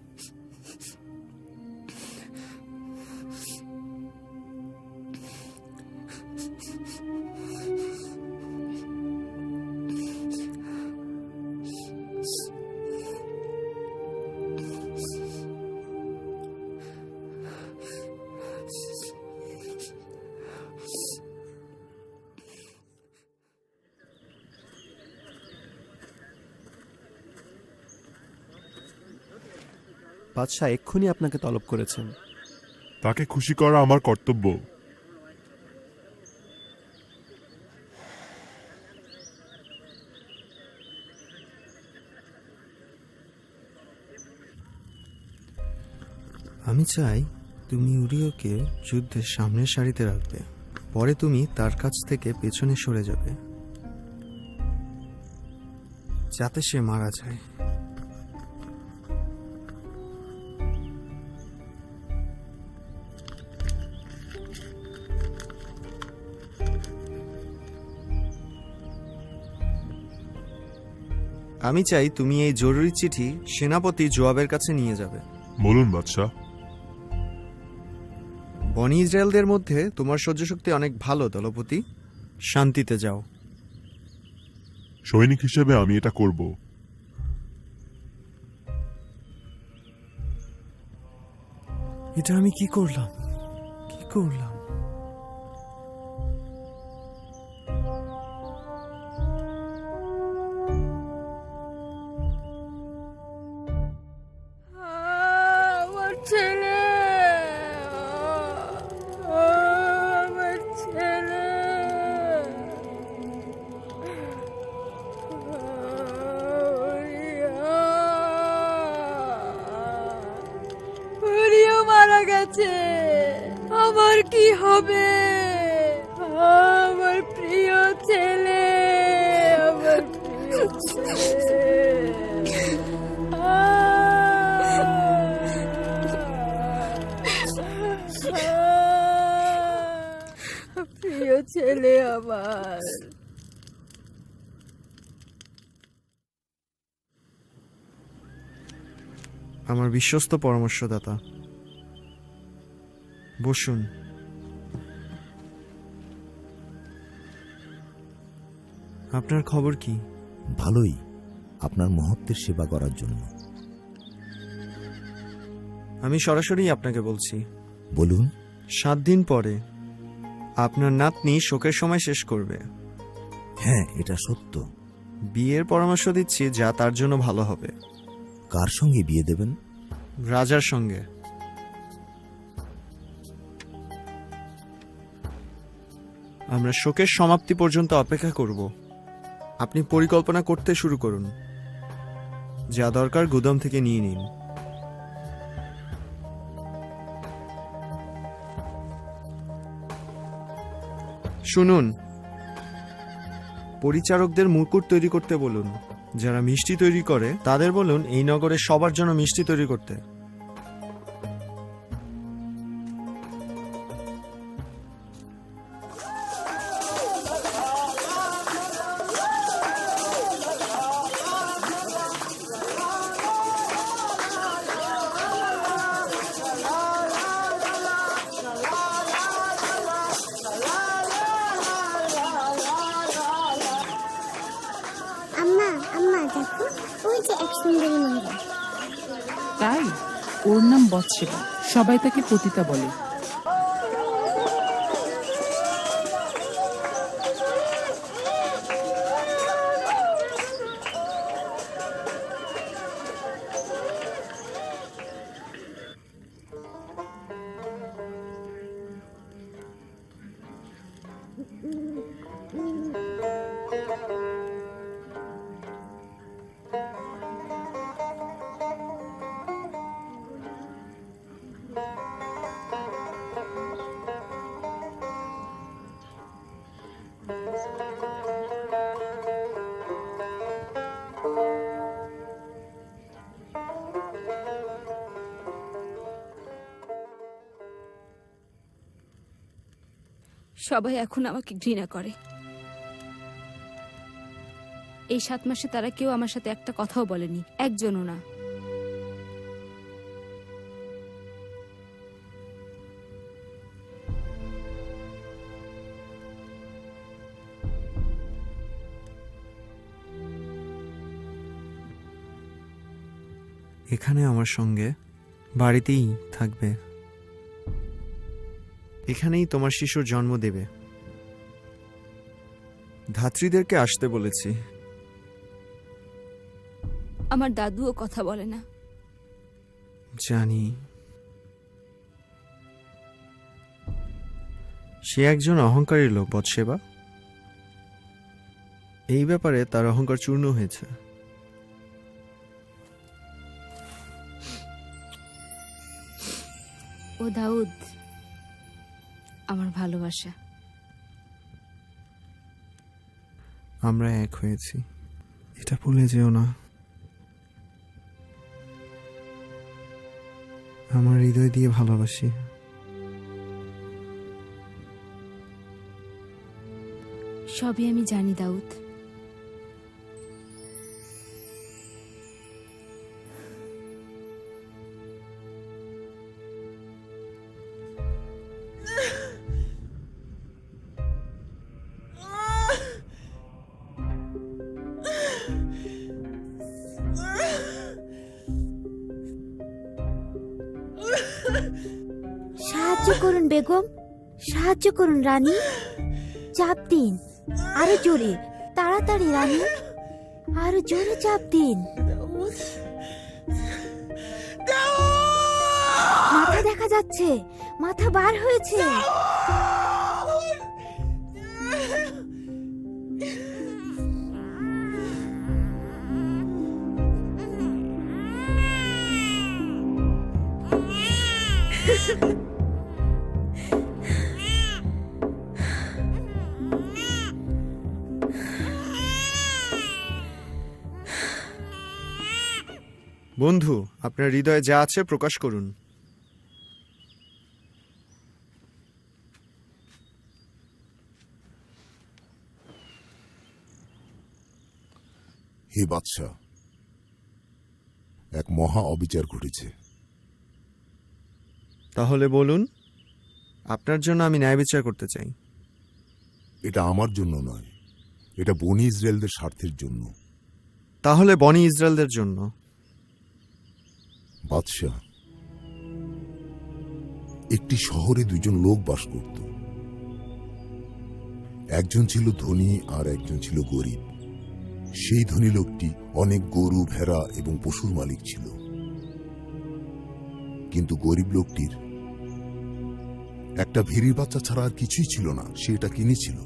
বাদশাহ এক্ষুনি আপনাকে তলব করেছেন। তাকে খুশি করা আমার কর্তব্য। আমি চাই তুমি উড়িওকে যুদ্ধের সামনের সারিতে রাখবে। পরে তুমি তার কাছ থেকে পেছনে সরে যাবে, যাতে সে মারা যায়। আমি চাই তুমি এই জরুরি চিঠি সেনাপতি জোয়াবের কাছে নিয়ে যাবে। বলুন বাদশাহ। বনি ইসরায়েলদের মধ্যে তোমার সহ্য শক্তি অনেক ভালো দলপতি। শান্তিতে যাও। সৈনিক হিসেবে আমি এটা করব। এটা আমি কি করলাম, কি করলাম? আমার ছেলে, আমার ছেলে, উরিও মারা গেছে। আমার কি হবে? আমার প্রিয় ছেলে, আমার প্রিয় ছেলে। প্রিয় ছেলে আমার। আমার বিশ্বস্ত পরামর্শদাতা, বসুন। আপনার খবর কি? ভালোই, আপনার মহত্বের সেবা করার জন্য। আমি সরাসরি আপনাকে বলছি। বলুন। 7 দিন পরে আপনার নাতনি শোকের সময় শেষ করবে। হ্যাঁ, এটা সত্য। বিয়ের পরামর্শ দিচ্ছি, যা তার জন্য ভালো হবে। কার সঙ্গে বিয়ে দেবেন? রাজার সঙ্গে। আমরা শোকের সমাপ্তি পর্যন্ত অপেক্ষা করব। আপনি পরিকল্পনা করতে শুরু করুন। যা দরকার গুদাম থেকে নিয়ে নিন। শুনুন, পরিচারকদের মুকুট তৈরি করতে বলুন। যারা মিষ্টি তৈরি করে তাদের বলুন এই নগরে সবার জন্য মিষ্টি তৈরি করতে। আম্মা আম্মা দেখো, ওই যে এক সুন্দরী মহিলা। তাই? ওর নাম বৎসেবা, সবাই তাকে পতিতা বলে। সবাই এখন আমাকে ঘৃণা করে। এই 7 মাসে তারা কেউ আমার সাথে একটা কথাও বলেনি, একজনও না। এখানে আমার সঙ্গে বাড়িতেই থাকবে। এখানেই তোমার শিশুর জন্ম দেবে। ধাত্রীদেরকে আসতে বলেছি। আমার দাদুও কথা বলে না। জানি। সে একজন অহংকারী লোক বৎসেবা। এই ব্যাপারে তার অহংকার চূর্ণ হয়েছে। ও দাউদ, আমার ভালোবাসা। আমরা এক হয়েছি, এটা ভুলে যেও না। আমার হৃদয় দিয়ে ভালোবাসি। সবই আমি জানি দাউদ। সাহায্য করুন বেগম, সাহায্য করুন রানী। চাপ দিন, আরো জোরে, তাড়াতাড়ি রানী, আরো জোরে চাপ দিন। মাথা দেখা যাচ্ছে, মাথা বার হয়েছে। বন্ধু, আপনার হৃদয়ে যা আছে প্রকাশ করুন। হে বাদশাহ, এক মহা অবিচার ঘটেছে। তাহলে বলুন, আপনার জন্য আমি ন্যায় বিচার করতে চাই। এটা আমার জন্য নয়, এটা বনি ইসরায়েলদের স্বার্থের জন্য। তাহলে বনি ইসরায়েলদের জন্য। বাদশাহ, একটি শহরে দুজন লোক বাস করত। একজন ছিল ধনী আর একজন ছিল গরিব। সেই ধনী লোকটি অনেক গরু, ভেড়া এবং পশুর মালিক ছিল, কিন্তু গরিব লোকটির একটা ভেড়ির বাচ্চা ছাড়া আর কিছুই ছিল না। সে এটা কিনেছিল,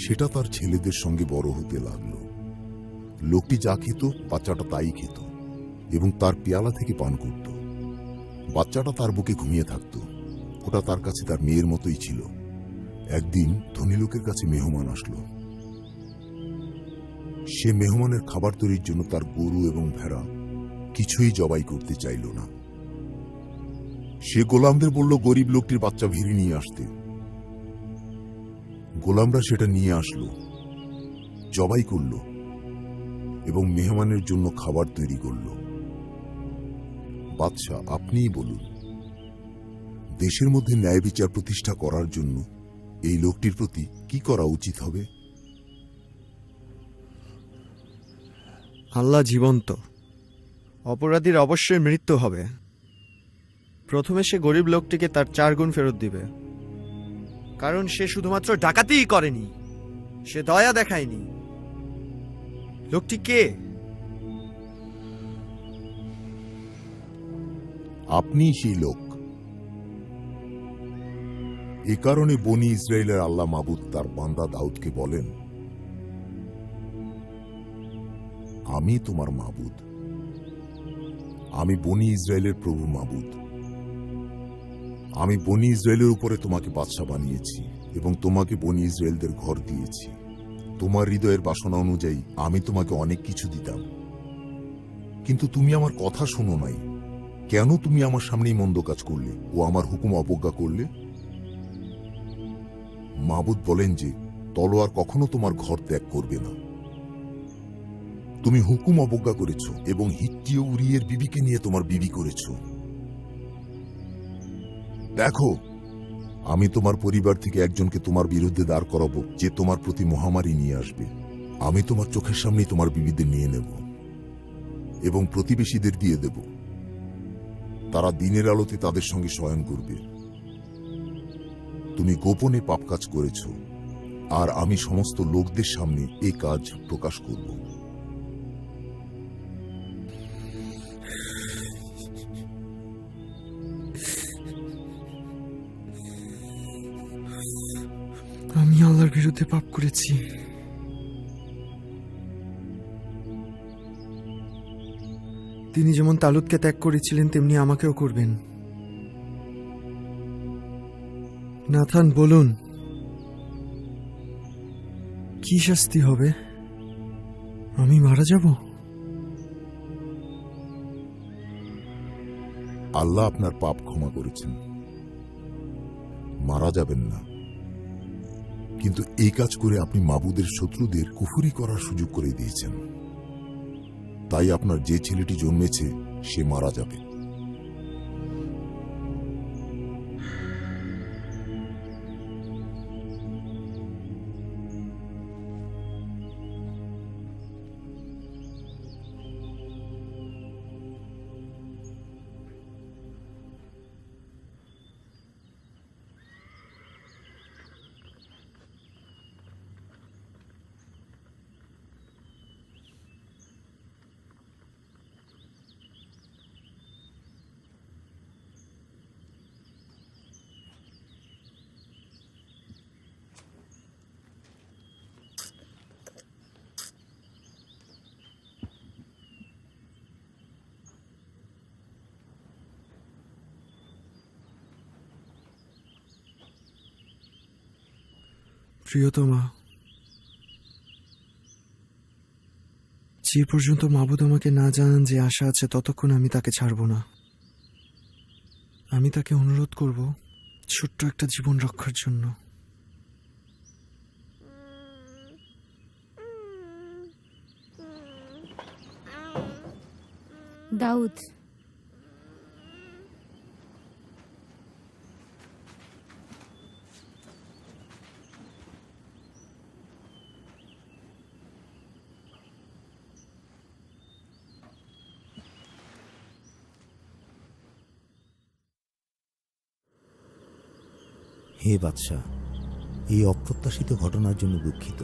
সেটা তার ছেলেদের সঙ্গে বড় হতে লাগলো। লোকটি যা খেত বাচ্চাটা তাই খেত এবং তার পেয়ালা থেকে পান করত। বাচ্চাটা তার বুকে ঘুমিয়ে থাকত, ওটা তার কাছে তার মেয়ের মতোই ছিল। একদিন ধনী লোকের কাছে মেহমান আসলো। সে মেহমানের খাবার তৈরির জন্য তার গরু এবং ভেড়া কিছুই জবাই করতে চাইল না। সে গোলামদের বলল গরিব লোকটির বাচ্চা ভেড়ি নিয়ে আসতে। গোলামরা সেটা নিয়ে আসলো, জবাই করল এবং মেহমানের জন্য খাবার তৈরি করল। বাদশাহ, আপনিই বলুন, দেশের মধ্যে ন্যায় বিচার প্রতিষ্ঠা করার জন্য এই লোকটির প্রতি কি করা উচিত হবে? আল্লাহ জীবন্ত, অপরাধীর অবশ্যই মৃত্যু হবে। প্রথমে সে গরিব লোকটিকে তার 4 গুণ ফেরত দিবে, কারণ সে শুধুমাত্র ডাকাতিই করেনি, সে দয়া দেখায়নি। লোকটি কে? আপনিই সেই লোক। এ কারণে বনি ইসরায়েলের আল্লাহ মাবুদ তার বান্দা দাউদকে বলেন, আমি তোমার মাবুদ, আমি বনি ইসরায়েলের প্রভু মাবুদ। আমি বনি ইসরায়েলের উপরে তোমাকে বাদশা বানিয়েছি এবং তোমাকে বনি ইসরায়েলদের ঘর দিয়েছি। তোমার হৃদয়ের বাসনা অনুযায়ী আমি তোমাকে অনেক কিছু দিতাম, কিন্তু তুমি আমার কথা শোনো নাই। কেন তুমি আমার সামনেই মন্দ কাজ করলে ও আমার হুকুম অবজ্ঞা করলে? মাবুদ বলেন যে তলোয়ার কখনো তোমার ঘর ত্যাগ করবে না। তুমি হুকুম অবজ্ঞা করেছ এবং হিত্তীয় উরিয়ের বিবিকে নিয়ে তোমার বিবি করেছ। দেখো, আমি তোমার পরিবার থেকে একজনকে তোমার বিরুদ্ধে দাঁড় করাবো, যে তোমার প্রতি মহামারী নিয়ে আসবে। আমি তোমার চোখের সামনেই তোমার বিবিদের নিয়ে নেব এবং প্রতিবেশীদের দিয়ে দেব। তারা দিনের আলোতে তাদের সঙ্গে শয়ন করবে। তুমি গোপনে পাপ কাজ করেছ, আর আমি সমস্ত লোকদের সামনে এই কাজ প্রকাশ করব। আমি আল্লাহর বিরুদ্ধে পাপ করেছি। তিনি যেমন তালুতকে ত্যাগ করেছিলেন তেমনি আমাকেও করবেন। নাথান, বলুন, কি শাস্তি হবে? আমি মারা যাব? আল্লাহ আপনার পাপ ক্ষমা করেছেন, মারা যাবেন না। কিন্তু এই কাজ করে আপনি মাবুদের শত্রুদের কুফরি করার সুযোগ করে দিয়েছেন। তাই আপনার যে ছেলেটি জন্মেছে সে মারা যাবে। প্রিয়তমা, যে পর্যন্ত মাবুদ আমাকে না জানান যে আশা আছে, ততক্ষণ আমি তাকে ছাড়ব না। আমি তাকে অনুরোধ করব ছোট্ট একটা জীবন রক্ষার জন্য। দাউদ, হে বাদশাহ, এই অপ্রত্যাশিত ঘটনার জন্য দুঃখিত।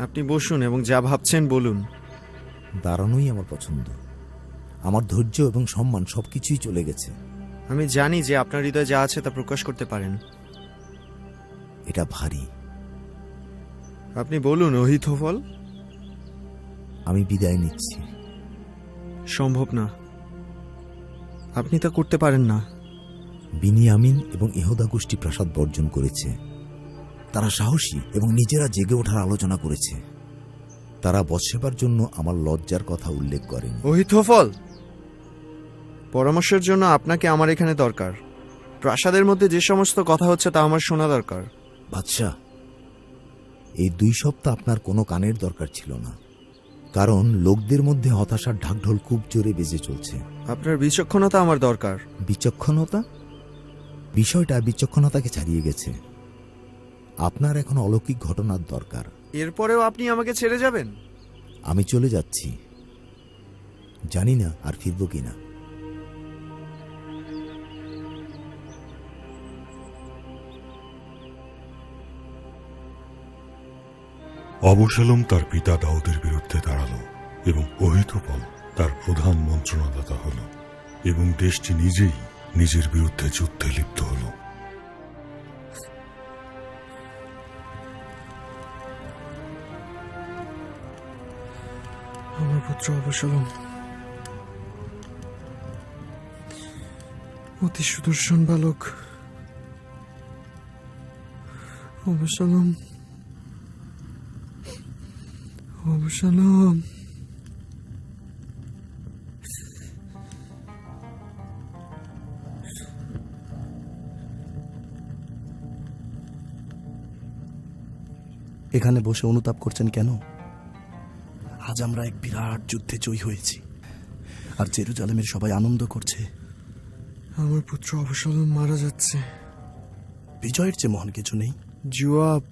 আপনি বসুন এবং যা ভাবছেন বলুন। দাঁড়ানোই আমার পছন্দ। আমার ধৈর্য এবং সম্মান সবকিছুই চলে গেছে। আমি জানি যে আপনার হৃদয়ে যা আছে তা প্রকাশ করতে পারেন। এটা ভারী। আপনি বলুন অহিথোফল। আমি বিদায় নিচ্ছি। সম্ভব না, আপনি তা করতে পারেন না। বিনিয়ামিন এবং ইহুদা গোষ্ঠী প্রাসাদ বর্জন করেছে। তারা সাহসী এবং নিজেরা জেগে ওঠার আলোচনা করেছে। তারা বৎসেবার জন্য আমার লজ্জার কথা উল্লেখ করেন। অহিথোফল, পরামর্শের জন্য আপনাকে আমার এখানে দরকার। প্রাসাদের মধ্যে যে সমস্ত কথা হচ্ছে তা আমার শোনা দরকার। বাদশাহ, এই 2 সপ্তাহ আপনার কোনো কানের দরকার ছিল না, কারণ লোকদের মধ্যে হতাশার ঢাকঢোল খুব জোরে বেজে চলছে। আপনার বিচক্ষণতা আমার দরকার। বিচক্ষণতা? বিষয়টা বিচক্ষণতাকে ছাড়িয়ে গেছে। আপনার এখন অলৌকিক ঘটনার দরকার। এরপরেও আপনি আমাকে ছেড়ে যাবেন? আমি চলে যাচ্ছি, জানি না আর ফিরব কিনা। অবশালোম তার পিতা দাউদের বিরুদ্ধে দাঁড়ালো এবং অহিথোফল তার প্রধান মন্ত্রণাদাতা হল এবং দেশটি নিজেই নিজের বিরুদ্ধে যুদ্ধে লিপ্ত হল। আমার পুত্র অবশালোম অতি সুদর্শন বালক। Absalom, Absalom. এখানে বসে অনুতাপ করছেন কেন? আজ আমরা এক বিরাট যুদ্ধে জয়ী হয়েছি, আর জেরুজালেমের সবাই আনন্দ করছে। আমার পুত্র অবশালোম মারা যাচ্ছে। বিজয়ের চেয়ে মহান কিছু নেই। জোয়াব,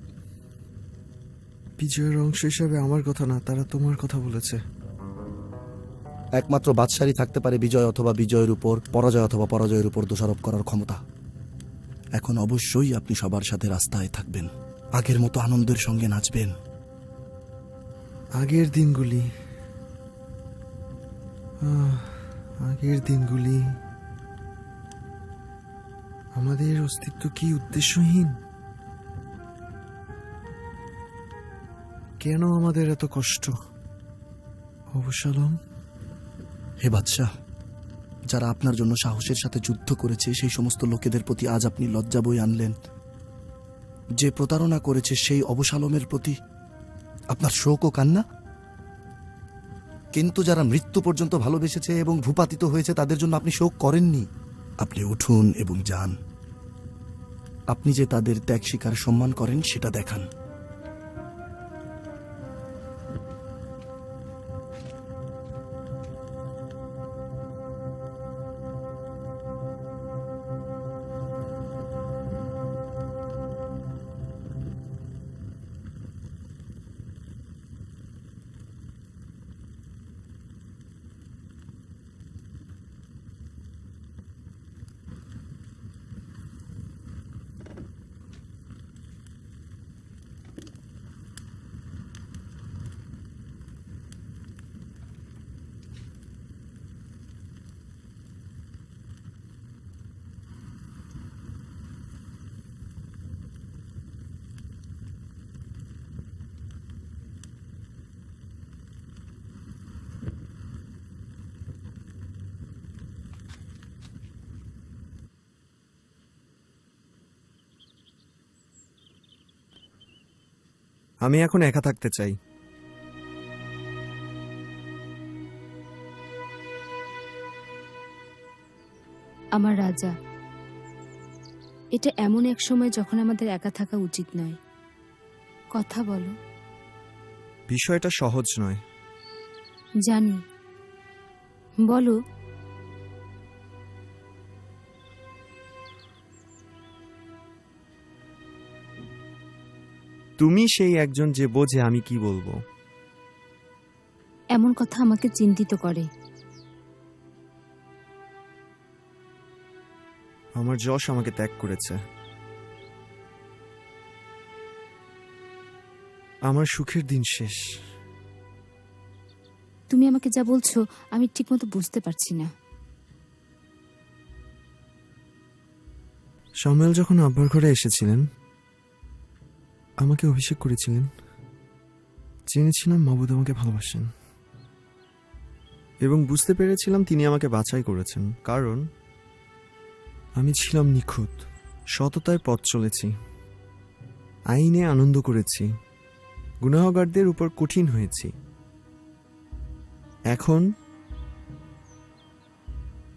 বিজয়ের অংশ হিসাবে আমার কথা না, তারা তোমার কথা বলেছে। একমাত্র বাদশাহই থাকতে পারে বিজয় অথবা বিজয়ের উপর পরাজয় অথবা পরাজয়ের উপর দোষারোপ করার ক্ষমতা। এখন অবশ্যই আপনি সবার সাথে রাস্তায় থাকবেন, আগের মতো আনন্দের সঙ্গে নাচবেন। আগের দিনগুলি, আগের দিনগুলি, আমাদের অস্তিত্ব কি উদ্দেশ্যহীন? কেন আমাদের এত কষ্ট? অবশালোম, হে বাদশাহ, যারা আপনার জন্য সাহসের সাথে যুদ্ধ করেছে সেই সমস্ত লোকেদের প্রতি আজ আপনি লজ্জা বই আনলেন। যে প্রতারণা করেছে সেই অবসালমের প্রতি আপনার শোক ও কান্না? কিন্তু যারা মৃত্যু পর্যন্ত ভালোবেসেছে এবং ভূপাতিত হয়েছে তাদের জন্য আপনি শোক করেননি। আপনি উঠুন এবং যান। আপনি যে তাদের ত্যাগ স্বীকার সম্মান করেন সেটা দেখান। আমি এখন একা থাকতে চাই। আমার রাজা, এটা এমন এক সময় যখন আমাদের একা থাকা উচিত নয়। কথা বলো। বিষয়টা সহজ নয়। জানি, বলো। তুমি সেই একজন যে বোঝে আমি কি বলবো। এমন কথা আমাকে চিন্তিত করে। আমার যশ আমাকে ত্যাগ করেছে। আমার সুখের দিন শেষ। তুমি আমাকে যা বলছো আমি ঠিকমতো বুঝতে পারছি না। সামুয়েল যখন আব্বার ঘরে এসেছিলেন, আমাকে অভিষেক করেছিলেন, জেনেছিলাম মাবুদ আমাকে ভালোবাসেন এবং বুঝতে পেরেছিলাম তিনি আমাকে বাছাই করেছেন, কারণ আমি ছিলাম নিখুঁত, সততায় পথ চলেছি, আইনে আনন্দ করেছি, গুনাহগারদের উপর কঠিন হয়েছি। এখন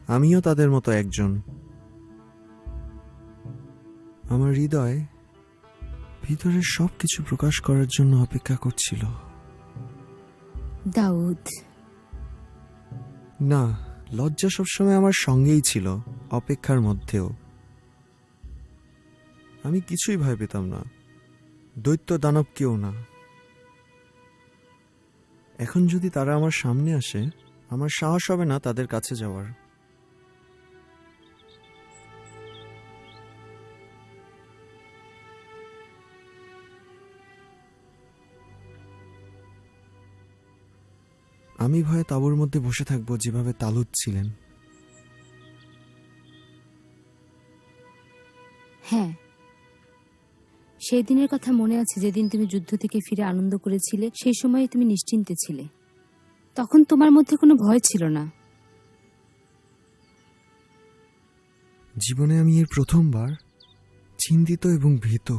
আমিও তাদের মতো একজন। আমার হৃদয় ভিতরের সবকিছু প্রকাশ করার জন্য অপেক্ষা করছিল। দাউদ। না, লজ্জা সবসময় আমার সঙ্গেই ছিল, অপেক্ষার মধ্যেও। আমি কিছুই ভয় পেতাম না, দৈত্য দানব কেউ না। এখন যদি তারা আমার সামনে আসে, আমার সাহস হবে না তাদের কাছে যাওয়ার। আমি ভয়ে তাঁবুর মধ্যে বসে থাকবো যেভাবে তালুত ছিলেন। হ্যাঁ, সেই দিনের কথা মনে আছে যেদিন তুমি যুদ্ধ থেকে ফিরে আনন্দ করেছিলে। সেই সময় তুমি নিশ্চিন্তে ছিলে, তখন তোমার মধ্যে কোনো ভয় ছিল না। জীবনে আমি এর প্রথমবার চিন্তিত এবং ভীত।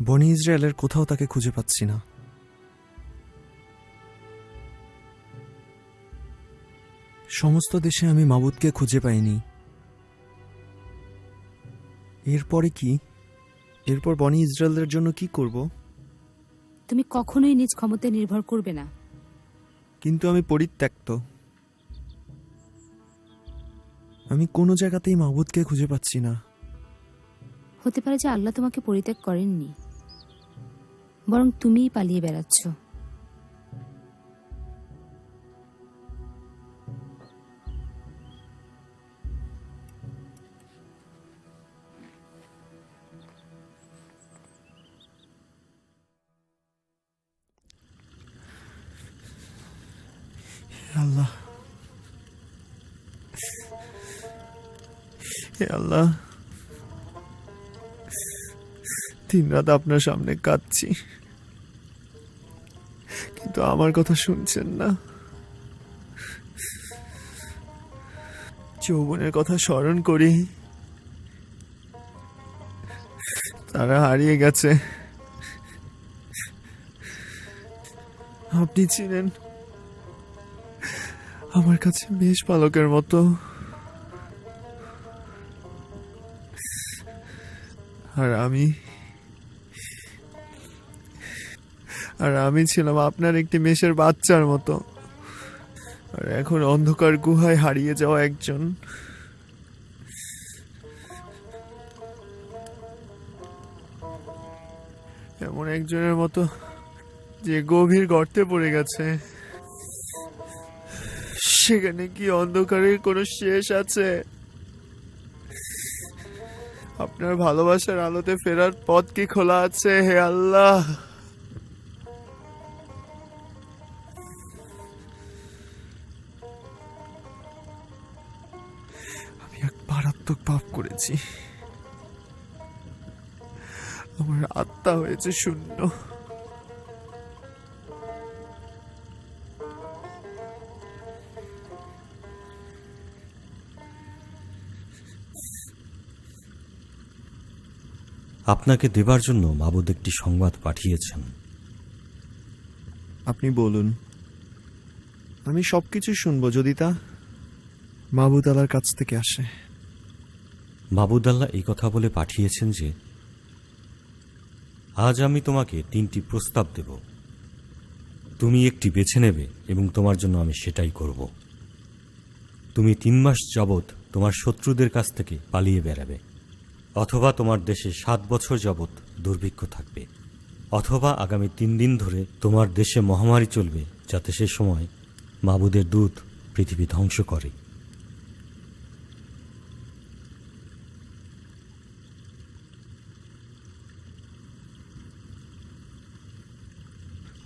বনি ইসরায়েলের কোথাও তাকে খুঁজে পাচ্ছি না। সমস্ত দেশে আমি মাবুদকে খুঁজে পাইনি। এরপরে কি? এরপর বনি ইসরায়েলদের জন্য কি করব? তুমি কখনোই নিজ ক্ষমতায় নির্ভর করবে না। কিন্তু আমি পরিত্যক্ত। আমি কোনো জায়গাতেই মাবুদকে খুঁজে পাচ্ছি না। হতে পারে যে আল্লাহ তোমাকে পরিত্যাগ করেননি, বরং তুমিই পালিয়ে বেড়াচ্ছ। আল্লাহ, হে আল্লাহ, দিন রাত আপনার সামনে কাঁদছি। কিন্তু আমার কথা শুনছেন না। যৌবনের কথা স্মরণ করি, তারা হারিয়ে গেছে। আপনি ছিলেন আমার কাছে বেশ পালকের মতো, আর আমি ছিলাম আপনার একটি মেষের বাচ্চার মতো। আর এখন অন্ধকার গুহায় হারিয়ে যাওয়া একজন। এমন একজনের মতো যে গভীর গর্তে পড়ে গেছে। সেখানে কি অন্ধকারের কোনো শেষ আছে? আপনার ভালোবাসার আলোতে ফেরার পথ কি খোলা আছে? হে আল্লাহ, আমি এক মারাত্মক পাপ করেছি। আমার আত্মা হয়েছে শূন্য। আপনাকে দেবার জন্য মাবুদ একটি সংবাদ পাঠিয়েছেন। আপনি বলুন, আমি সবকিছু শুনবো যদি তা মাবুদ আল্লাহর কাছ থেকে আসে। মাবুদ আল্লাহ এই কথা বলে পাঠিয়েছেন যে আজ আমি তোমাকে 3টি প্রস্তাব দেব, তুমি একটি বেছে নেবে এবং তোমার জন্য আমি সেটাই করব। তুমি 3 মাস যাবৎ তোমার শত্রুদের কাছ থেকে পালিয়ে বেড়াবে, অথবা তোমার দেশে 7 বছর যাবৎ দুর্ভিক্ষ থাকবে, অথবা আগামী 3 দিন ধরে তোমার দেশে মহামারী চলবে, যাতে সে সময় মাবুদের দূত পৃথিবী ধ্বংস করে।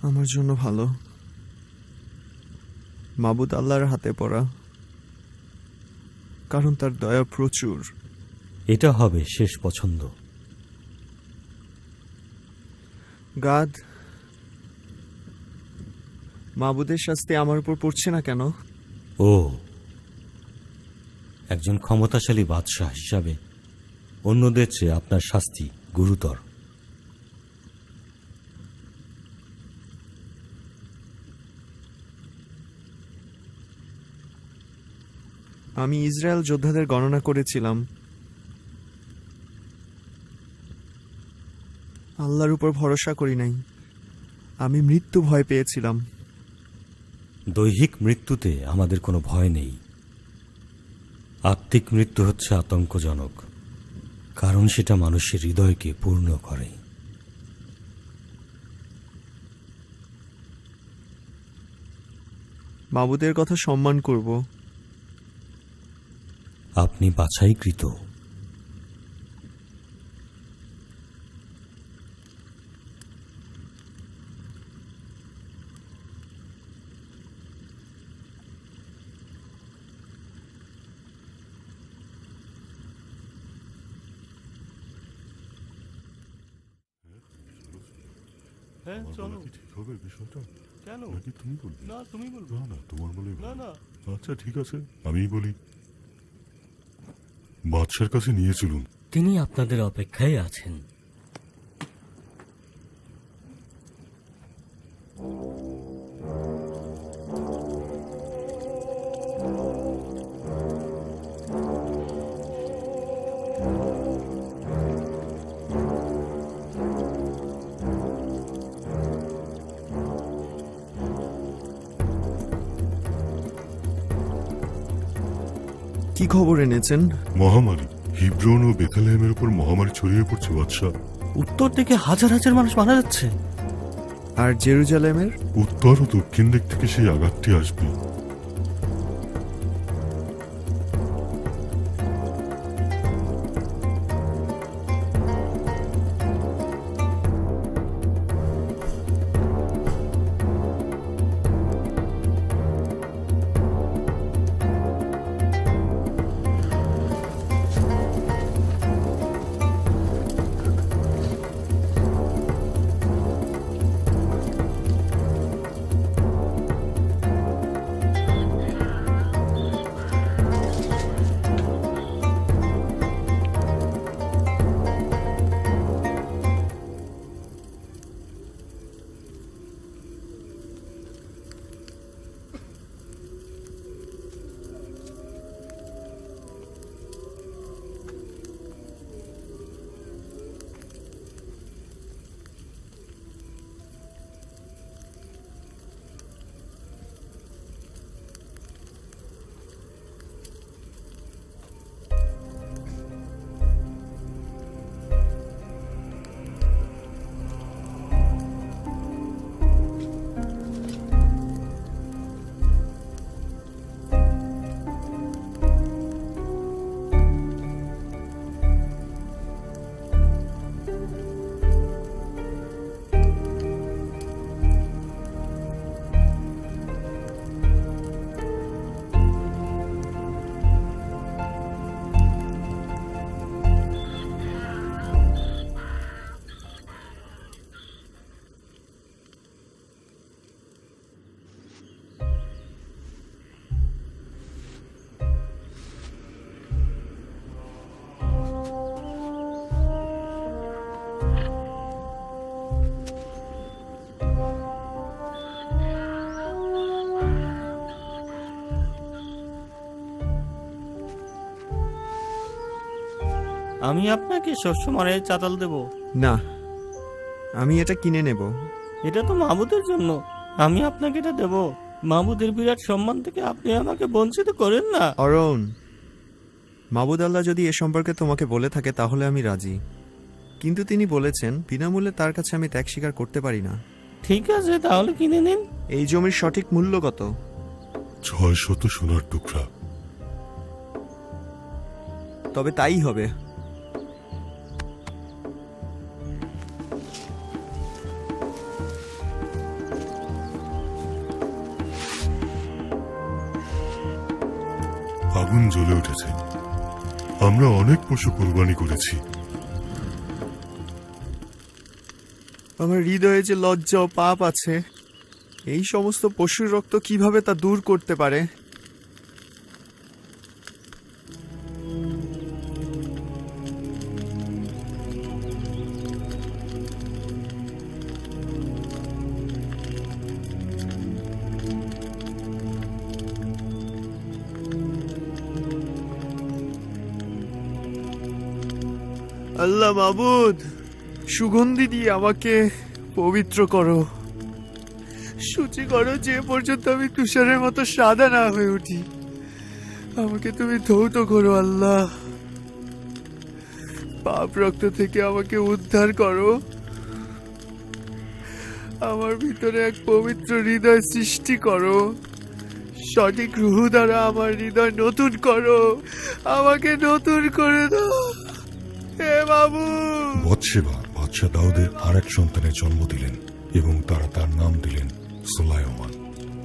আমার জন্য ভালো মাবুদ আল্লাহর হাতে পড়া, কারণ তার দয়া প্রচুর। এটা হবে শেষ পছন্দ। গাদ, মাবুদের শাস্তি আমার উপর পড়ছে না কেন? ও, একজন ক্ষমতাশালী বাদশাহ হিসাবে অন্যদের চেয়ে আপনার শাস্তি গুরুতর। আমি ইসরায়েল যোদ্ধাদের গণনা করেছিলাম। আল্লাহর উপর ভরসা করি নাই, আমি মৃত্যু ভয় পেয়েছিলাম। দৈহিক মৃত্যুতে আমাদের কোনো ভয় নেই, আত্মিক মৃত্যু হচ্ছে আতঙ্কজনক, কারণ সেটা মানুষের হৃদয়কে পূর্ণ করে। মাবুদের কথা সম্মান করব। আপনি বাছাইকৃত। হ্যাঁ, চলো। ঠিক হবে বিষয়টা? কেন? নাকি তুমি বলবে? না, তুমি বলবে। না, তোমার বলে। না। আচ্ছা, ঠিক আছে, আমিই বলি। বাদশার কাছে নিয়ে চলুন। তিনি আপনাদের অপেক্ষায় আছেন। কি খবর এনেছেন? মহামারী। হিব্রন ও বেথালেহেমের উপর মহামারী ছড়িয়ে পড়ছে বাদশা। উত্তর দিকে হাজার হাজার মানুষ মারা যাচ্ছে। আর জেরুজালেমের? উত্তর ও দক্ষিণ দিক থেকে সেই আঘাতটি আসবে। আমি আপনাকে শস্যমারের চাতাল দেব। না, আমি এটা কিনে নেব। এটা তো মাহবুদের জন্য, আমি আপনাকে এটা দেব। মাহবুদের বিরাট সম্মান থেকে আপনি আমাকে বঞ্চিত করেন না। অরুণ, মাবুদ আল্লাহ যদি এ সম্পর্কে তোমাকে বলে থাকে তাহলে আমি রাজি, কিন্তু তিনি বলেছেন বিনামূল্যে তার কাছে আমি ত্যাগ স্বীকার করতে পারি না। ঠিক আছে, তাহলে কিনে নিন। এই জমির সঠিক মূল্য কত? 600 সোনার টুকরা। তবে তাই হবে। আগুন জ্বলে উঠেছে। আমরা অনেক পশু কোরবানি করেছি। আমার হৃদয়ে যে লজ্জা ও পাপ আছে, এই সমস্ত পশুর রক্ত কিভাবে তা দূর করতে পারে? আল্লাহ মাবুদ, সুগন্ধি দিয়ে আমাকে পবিত্র করো, সূচি করো, যে পর্যন্ত আমি তুষারের মতো সাদা না হয়ে উঠি। আমাকে তুমি ধৌত করো আল্লাহ, পাপ রক্ত থেকে আমাকে উদ্ধার করো। আমার ভিতরে এক পবিত্র হৃদয় সৃষ্টি করো, সঠিক রুহ দ্বারা আমার হৃদয় নতুন করো, আমাকে নতুন করে দাও হে বাবু। বৎসেবা বাদশাহ দাউদের আরেক সন্তানের জন্ম দিলেন এবং তারা তার নাম দিলেন সুলাইমান।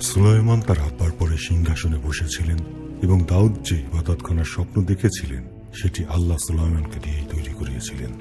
সুলাইমান তার আব্বার পরে সিংহাসনে বসেছিলেন এবং দাউদ যে ইবাদতখানার স্বপ্ন দেখেছিলেন সেটি আল্লাহ সুলাইমানকে দিয়েই তৈরি করিয়েছিলেন।